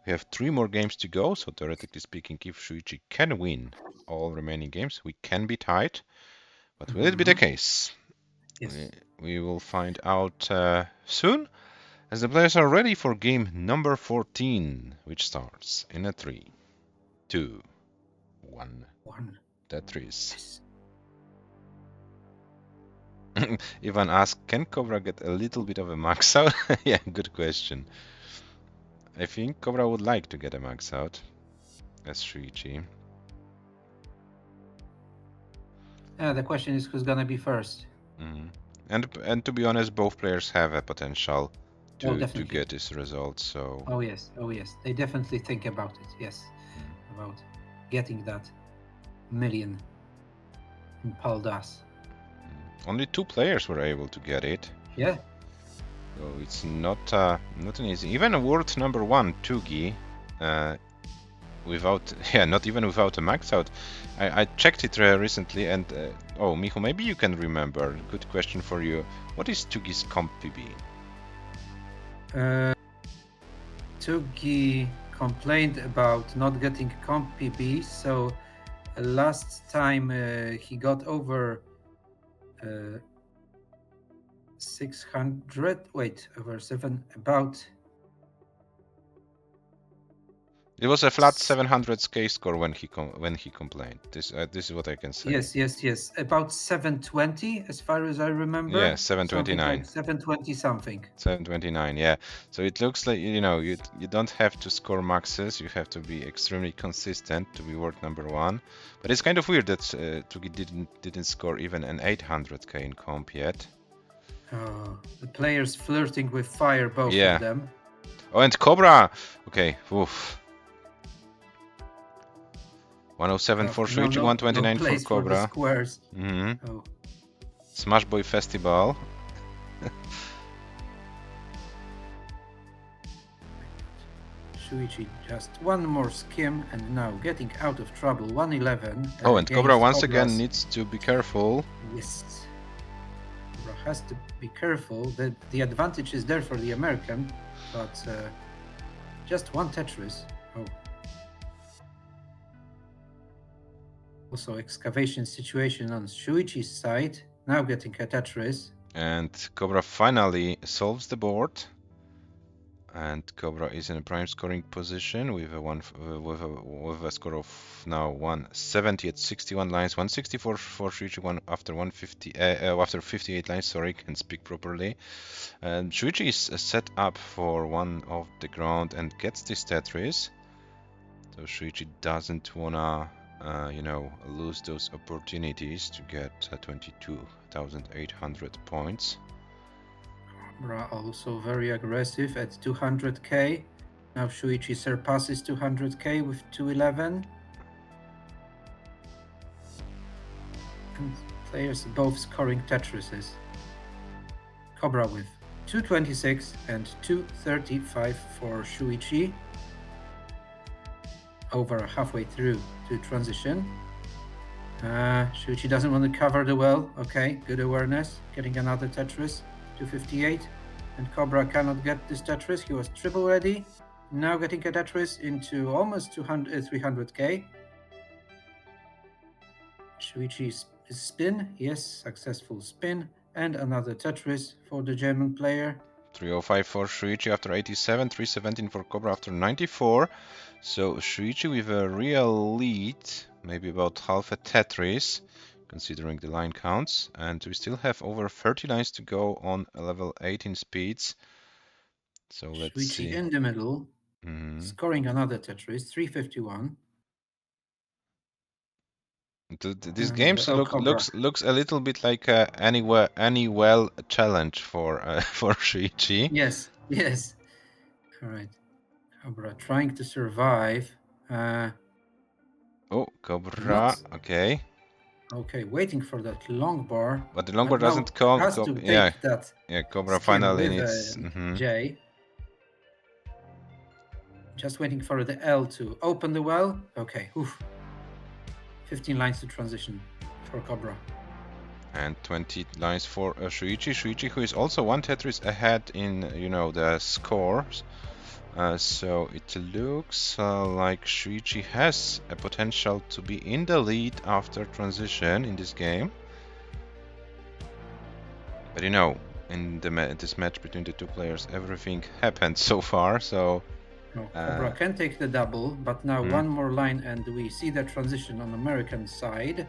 We have 3 more games to go, so theoretically speaking, if Shuichi can win all remaining games, we can be tied. But will it be the case? Yes. We will find out soon, as the players are ready for game number 14, which starts in a 3, 2, 1. Tetris. Ivan asked, can COBRA get a little bit of a max out? Yeah, good question. I think COBRA would like to get a max out as Shuichi. Yeah, the question is who's gonna be first. And to be honest, both players have a potential to get this result. So. Oh yes, they definitely think about it. Yes, about getting that million in Paldas. Only 2 players were able to get it. Yeah. So it's not an easy. Even a world number 1, Tugi, not even without a max out. I checked it recently, and Michu, maybe you can remember. Good question for you. What is Tugi's comp PB? Tugi complained about not getting comp PB, so last time he got over 600. Wait, over 7. About. It was a flat 700k score when he complained. This is what I can say. Yes. About 720, as far as I remember. Yeah, 729. Something like 720 something. 729. Yeah. So it looks like you don't have to score maxes. You have to be extremely consistent to be world number 1. But it's kind of weird that Tugi didn't score even an 800k in comp yet. Oh, the players flirting with fire, both of them. Oh, and COBRA. Okay. Oof. 107 for SHUICHI, 129 for COBRA. For the squares. Oh. Smash Boy Festival. SHUICHI just one more skim and now getting out of trouble. 111. Oh, and COBRA once again needs to be careful. Yes. COBRA has to be careful. The advantage is there for the American, but just one Tetris. Oh. Also, excavation situation on SHUICHI's side. Now getting a Tetris. And COBRA finally solves the board. And COBRA is in a prime scoring position with a score of now 170 at 61 lines, 164 for SHUICHI, one after 58 lines. Sorry, can't speak properly. And SHUICHI is set up for one of the ground and gets this Tetris. So SHUICHI doesn't wanna lose those opportunities to get 22,800 points. COBRA also very aggressive at 200k. Now SHUICHI surpasses 200k with 211. And players both scoring Tetrises. COBRA with 226 and 235 for SHUICHI. Over halfway through to transition. SHUICHI doesn't want to cover the well. Okay, good awareness. Getting another Tetris. 258. And COBRA cannot get this Tetris. He was triple ready. Now getting a Tetris into almost 300k. SHUICHI's spin. Yes, successful spin. And another Tetris for the German player. 305 for SHUICHI after 87, 317 for COBRA after 94. So SHUICHI with a real lead, maybe about half a Tetris, considering the line counts. And we still have over 30 lines to go on level 18 speeds. So let's see. SHUICHI in the middle, scoring another Tetris, 351. This game looks a little bit like any well challenge for SHUICHI. Yes. All right, COBRA trying to survive. Oh, COBRA. Okay. Okay, waiting for that long bar. But the long bar doesn't come. Yeah, COBRA finally needs J. Just waiting for the L to open the well. Okay. Oof. 15 lines to transition for COBRA. And 20 lines for SHUICHI. SHUICHI, who is also one Tetris ahead in the scores. So it looks like SHUICHI has a potential to be in the lead after transition in this game. But in this match between the two players, everything happened so far. So COBRA can take the double, but now one more line and we see the transition on American side.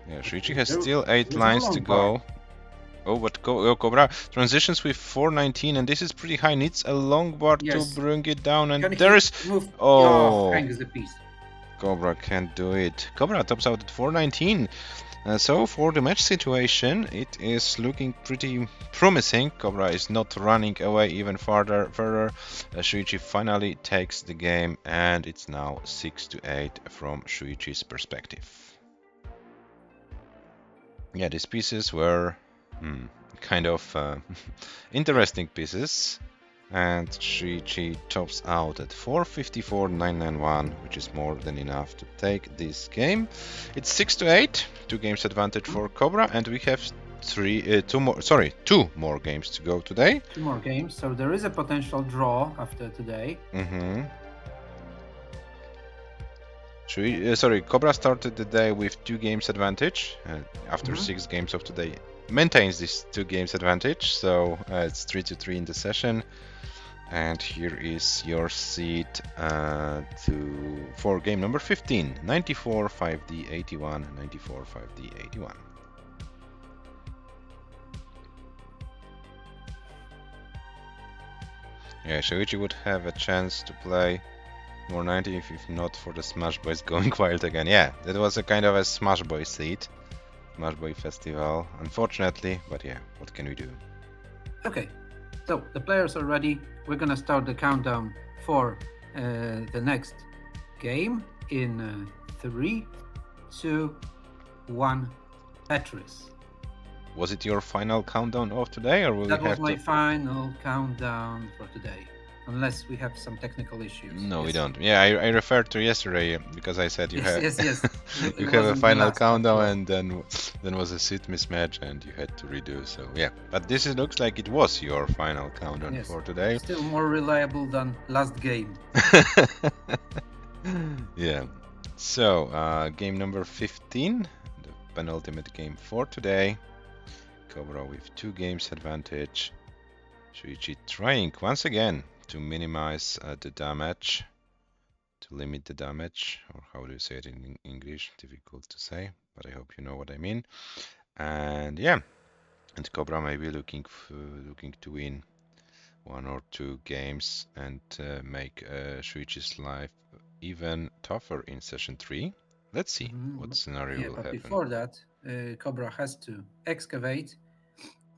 Yeah, SHUICHI has still 8 lines to go. Oh, but COBRA transitions with 419, and this is pretty high. Needs a long bar to bring it down, and there is... hangs the piece. COBRA can't do it. COBRA tops out at 419. So for the match situation, it is looking pretty promising. COBRA is not running away even further. SHUICHI finally takes the game, and it's now 6-8 from SHUICHI's perspective. Yeah, these pieces were kind of interesting pieces. And SHUICHI tops out at 454,991, which is more than enough to take this game. It's 6-8, 2 games advantage for COBRA, and we have two more games to go today. 2 more games, so there is a potential draw after today. COBRA started the day with 2 games advantage. After 6 games of today, maintains this 2 games advantage, so it's 3-3 in the session. And here is your seed for game number 15. 94, 5D, 81, 94, 5D, 81. Yeah, Shuichi would have a chance to play more 90 if not for the Smash Boys going wild again. Yeah, that was a kind of a Smash Boy seed. Smash Boy Festival, unfortunately, but yeah, what can we do? Okay, so the players are ready. We're gonna start the countdown for the next game in 3, 2, 1. Tetris. Was it your final countdown of today, or will That we was have my to... final countdown for today, unless we have some technical issues. No, we Yes. don't. Yeah, I referred to yesterday because I said you Yes, have yes. you It have a wasn't the final last, countdown, after all. and then was a seat mismatch, and you had to redo. So yeah, but this looks like it was your final countdown Yes. for today. Still more reliable than last game. Yeah. So game number 15, the penultimate game for today. Cobra with 2 games advantage. Shuichi trying once again to minimize the damage, to limit the damage, or how do you say it in English? Difficult to say, but I hope you know what I mean. And yeah, and Cobra may be looking to win 1 or 2 games and make Shuichi's life even tougher in session 3. Let's see what scenario Yeah, will but happen. before that, Cobra has to excavate.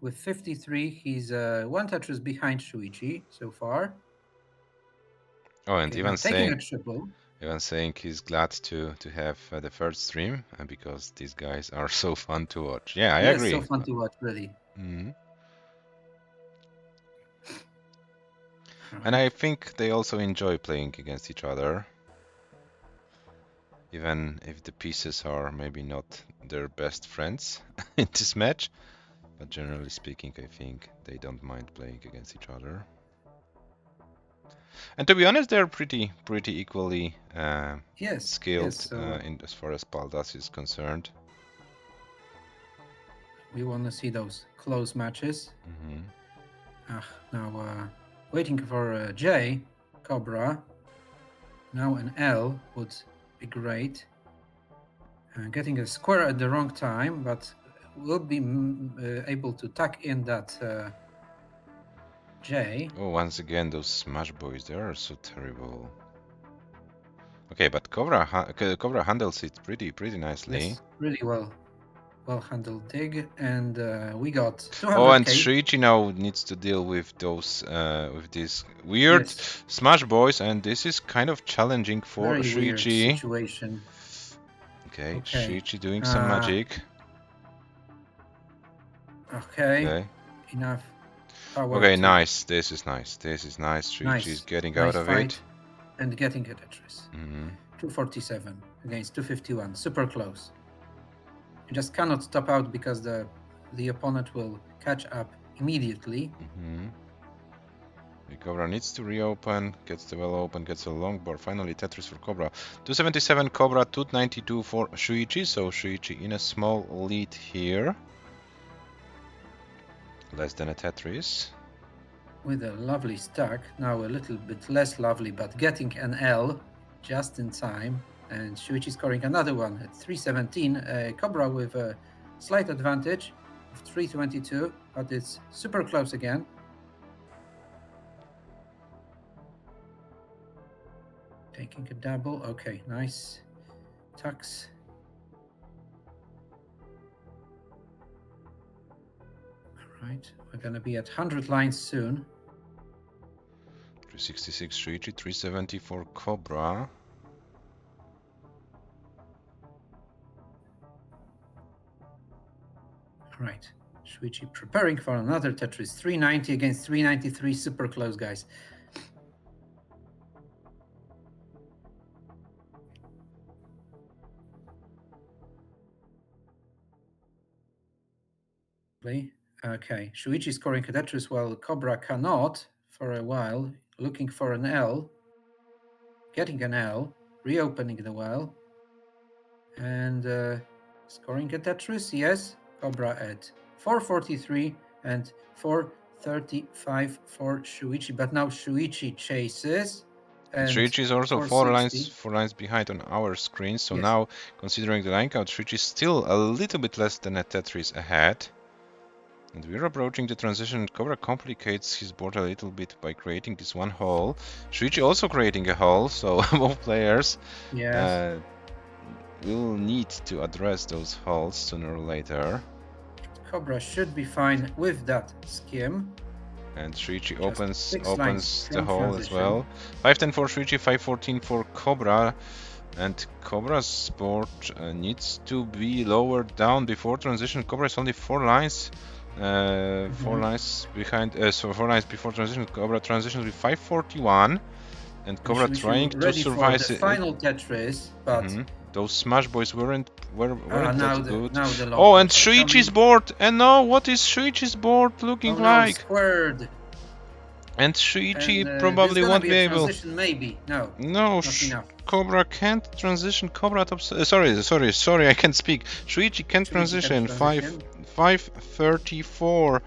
With 53, he's 1 Tetris behind Shuichi so far. Oh, and Okay, now taking a even triple. saying he's glad to have the third stream because these guys are so fun to watch. Yeah, I Yes, agree. so fun to watch, really. Mhm. All And I right. think they also enjoy playing against each other, even if the pieces are maybe not their best friends in this match. But generally speaking, I think they don't mind playing against each other. And to be honest, they're pretty equally skilled so in as far as Paldas is concerned. we want to see those close matches. Now waiting for J, Cobra. Now an L would be great. Getting a square at the wrong time, but will be able to tuck in that J. Oh, once again, those Smash Boys, they are so terrible. Okay, but Cobra handles it pretty nicely. Yes, really well handled dig, and we got 200k. Oh, and Shuichi now needs to deal with those with these weird Smash Boys, and this is kind of challenging for Very weird Shuichi. situation. Okay, Shuichi doing some magic. Okay, enough power. Okay, nice. This is nice. Shuichi is getting out of it. And getting a Tetris. 247 against 251. Super close. You just cannot stop out because the opponent will catch up immediately. Cobra needs to reopen, gets the well open, gets a long board. Finally, Tetris for Cobra. 277 Cobra, 292 for Shuichi. So Shuichi in a small lead here. Less than a Tetris. With a lovely stack. Now a little bit less lovely, but getting an L just in time. And Shuichi scoring another one at 317. Cobra with a slight advantage of 322, but it's super close again. Taking a double. Okay, nice. Tucks. All right, we're going to be at 100 lines soon. 366 Shuichi, 370 for Cobra. Right, Shuichi preparing for another Tetris. 390 against 393, super close, guys. Okay, Shuichi scoring a Tetris while Cobra cannot for a while, looking for an L, getting an L, reopening the well, and scoring a Tetris. Yes, Cobra at 443 and 4 35 for Shuichi, but now Shuichi chases. And Shuichi is also 460. four lines behind on our screen, so Yes. now, considering the line count, Shuichi is still a little bit less than a Tetris ahead. And we're approaching the transition, and Cobra complicates his board a little bit by creating this one hole. Shuichi also creating a hole, so both players Yes. will need to address those holes sooner or later. Cobra should be fine with that skim. And Shuichi Just opens the from hole as transition. well. 5-10 for Shuichi, 5-14 for Cobra. And Cobra's board needs to be lowered down before transition. Cobra is only 4 lines. 4 lines behind, so 4 lines before transition. Cobra transitions with 5-41. And Cobra trying to survive the final Tetris, but those smash boys weren't that good. Now the Oh, and Shuichi's board. And no, what is Shuichi's board looking like? Squared. And Shuichi probably won't be able. Transition, maybe. No. No, Cobra can't transition. Cobra top. Sorry, I can't speak. Shuichi can't transition. 5-34,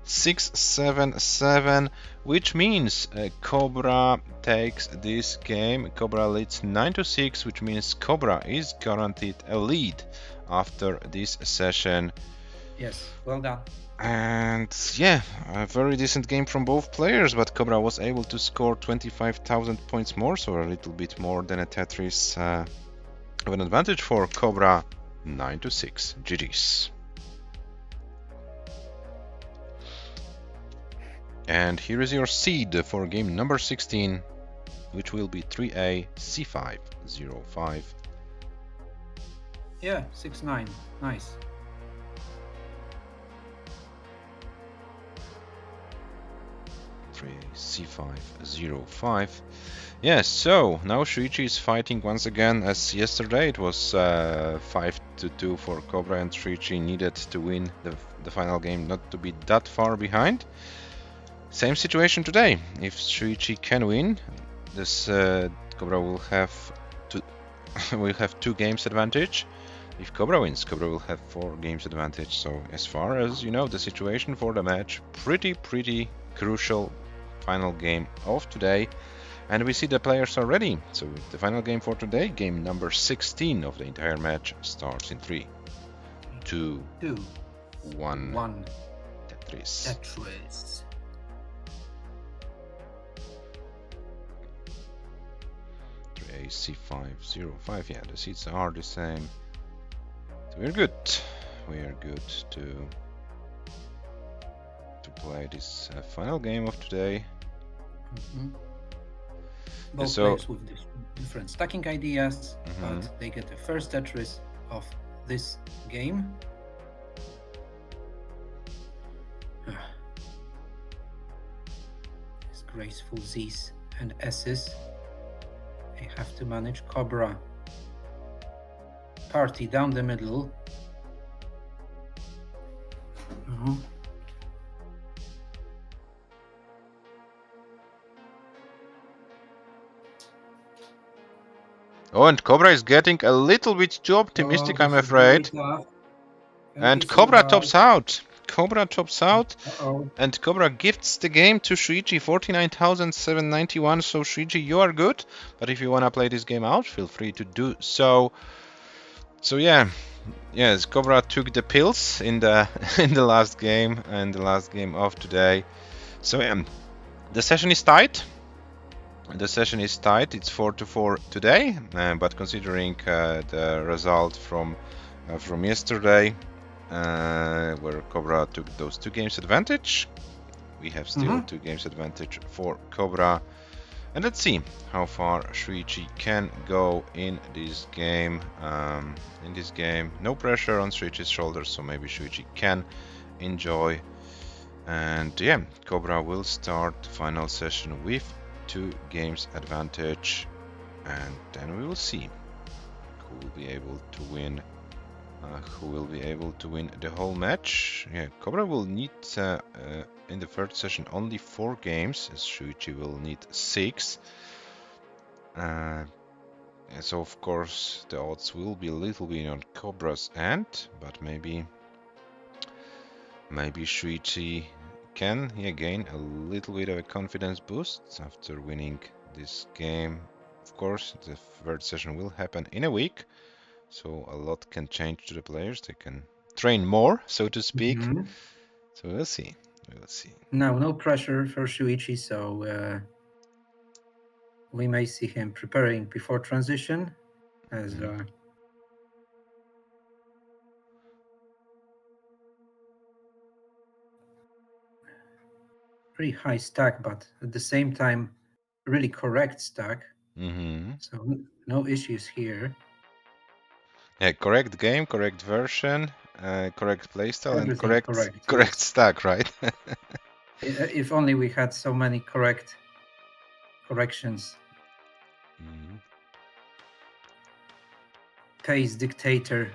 6-7-7, which means Cobra takes this game. Cobra leads 9-6, which means Cobra is guaranteed a lead after this session. Yes, well done. And yeah, a very decent game from both players, but Cobra was able to score 25,000 points more, so a little bit more than a Tetris of an advantage for Cobra. 9-6. GG's. And here is your seed for game number 16, which will be 3A C5 05. Yeah, 6-9. Nice. C5 05. Yes, so now Shuichi is fighting once again as yesterday. It was 5-2 for Cobra, and Shuichi needed to win the final game not to be that far behind. Same situation today. If Shuichi can win, this Cobra will have two games advantage. If Cobra wins, Cobra will have 4 games advantage. So as far as you know, the situation for the match, pretty crucial final game of today. And we see the players are ready. So the final game for today, game number 16 of the entire match, starts in 3, 2, 1. Tetris. 3A C5 05. Yeah, the seats are the same. So we're good. We are good to play this final game of today. Both players with different stacking ideas, but they get the first Tetris of this game. These graceful Z's and S's. They have to manage. Cobra. Party down the middle. Oh, and Cobra is getting a little bit too optimistic, I'm afraid. And Cobra tops out. And Cobra gifts the game to Shuichi, 49,791. So Shuichi, you are good, but if you wanna play this game out, feel free to do so. So yeah, yes, Cobra took the pills in the last game and the last game of today. So the session is tight. It's 4-4 today, but considering the result from yesterday, where Cobra took those 2 games advantage, we have still 2 games advantage for Cobra. And let's see how far Shuichi can go in this game. No pressure on Shuichi's shoulders, so maybe Shuichi can enjoy. And yeah, Cobra will start the final session with 2 games advantage, and then we will see who will be able to win. The whole match. Yeah, Cobra will need in the third session only 4 games, as Shuichi will need 6. So of course the odds will be a little bit on Cobra's end, but maybe Shuichi can he gain a little bit of a confidence boost after winning this game. Of course, the third session will happen in a week, so a lot can change to the players. They can train more, so to speak. Mhm. So we'll see. We'll see. Now, no pressure for Shuichi, so we may see him preparing before transition as pretty high stack, but at the same time, really correct stack. So no issues here. Yeah, correct game, correct version, correct playstyle, and Everything correct yes. stack, right? If only we had so many corrections. Pace dictator.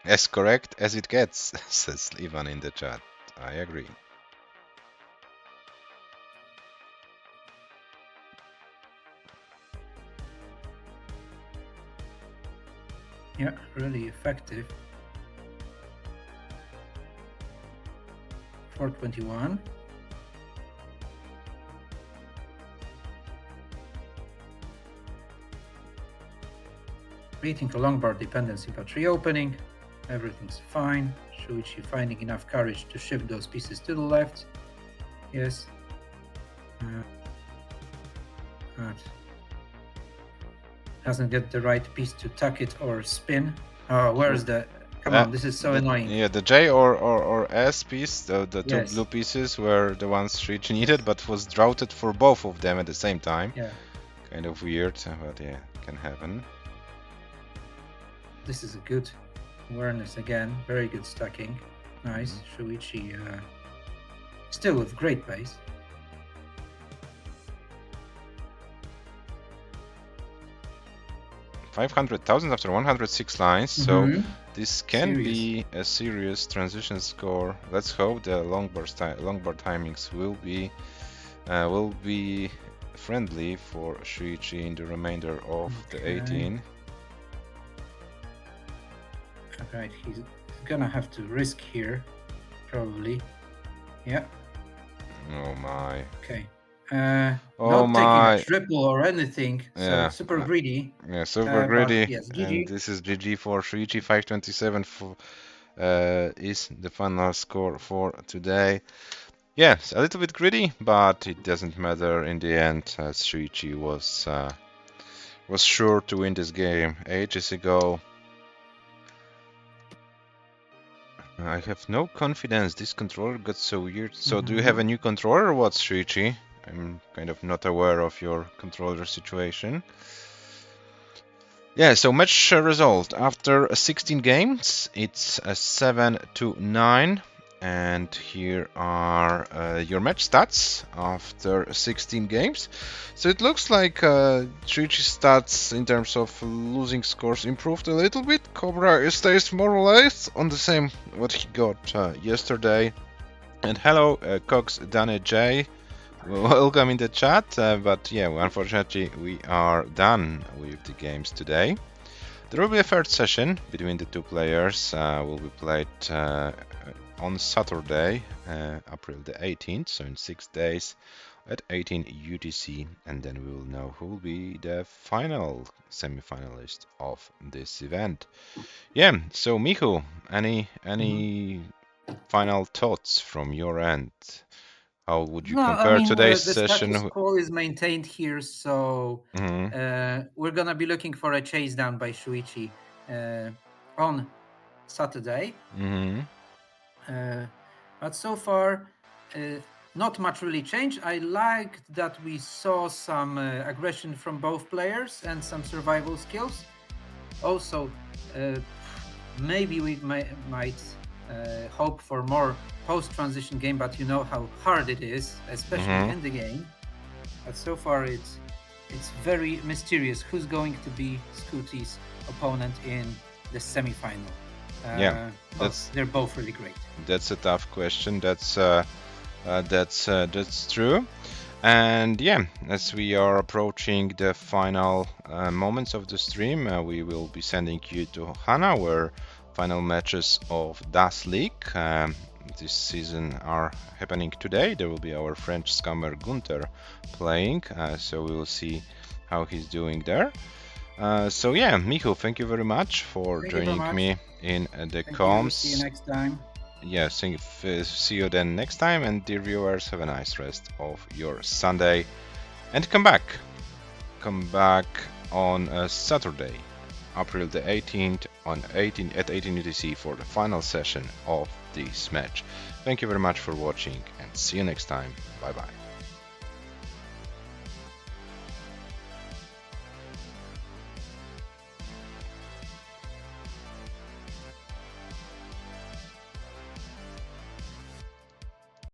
As correct as it gets, says Ivan in the chat. I agree. Yeah, really effective. 421. Beating a long bar dependency, but reopening. Everything's fine. Shuichi finding enough courage to shift those pieces to the left. Yes. But doesn't get the right piece to tuck it or spin. Oh, where's the... Come on, this is so annoying. Yeah, the J or S piece, the Yes. two blue pieces were the ones Shuichi needed, but was droughted for both of them at the same time. Yeah. Kind of weird, but yeah, can happen. This is a good awareness again. Very good stacking. Nice. Shuichi still with great pace. $500,000 after 106 lines, so this can be a serious transition score. Let's hope the long bar timings will be friendly for Shuichi in the remainder of the 18. Alright, he's gonna have to risk here, probably. Yeah. Oh my. Okay. Oh not my. taking a triple or anything, Yeah. so super greedy. Yeah, super greedy. Yes, and GG. this is GG for Shuichi. 527 is the final score for today. Yes, a little bit greedy, but it doesn't matter in the end, as Shuichi was sure to win this game ages ago. I have no confidence. This controller got so weird. So do you have a new controller or what, Shuichi? I'm kind of not aware of your controller situation. Yeah, so match result. After 16 games, it's a 7-9. And here are your match stats after 16 games. So it looks like Shuichi's stats in terms of losing scores improved a little bit. Cobra stays more or less on the same what he got yesterday. And hello, Cox Dane J. Welcome in the chat. But yeah, unfortunately, we are done with the games today. There will be a third session between the two players. Will be played on Saturday, April the 18th, so in 6 days at 18 UTC, and then we will know who will be the final semi-finalist of this event. Yeah, so Michu, any final thoughts from your end? How would you compare today's session? The status quo is maintained here, so we're gonna be looking for a chase down by Shuichi on Saturday. But so far, not much really changed. I liked that we saw some aggression from both players and some survival skills. Also, maybe we might hope for more post-transition game, but you know how hard it is, especially in the game. But so far, it's very mysterious who's going to be Scooty's opponent in the semi-final. Yeah, they're both really great. That's a tough question. That's true. And yeah, as we are approaching the final moments of the stream, we will be sending you to Hana, where final matches of Das League. this season are happening today. There will be our French scammer Gunther playing, so we will see how he's doing there. So yeah, Michu, thank you very much for joining me in the comms. See you next time. Yes, see you then next time, and dear viewers, have a nice rest of your Sunday, and come back on Saturday, April the 18th at 18 UTC for the final session of this match. Thank you very much for watching, and see you next time. Bye bye.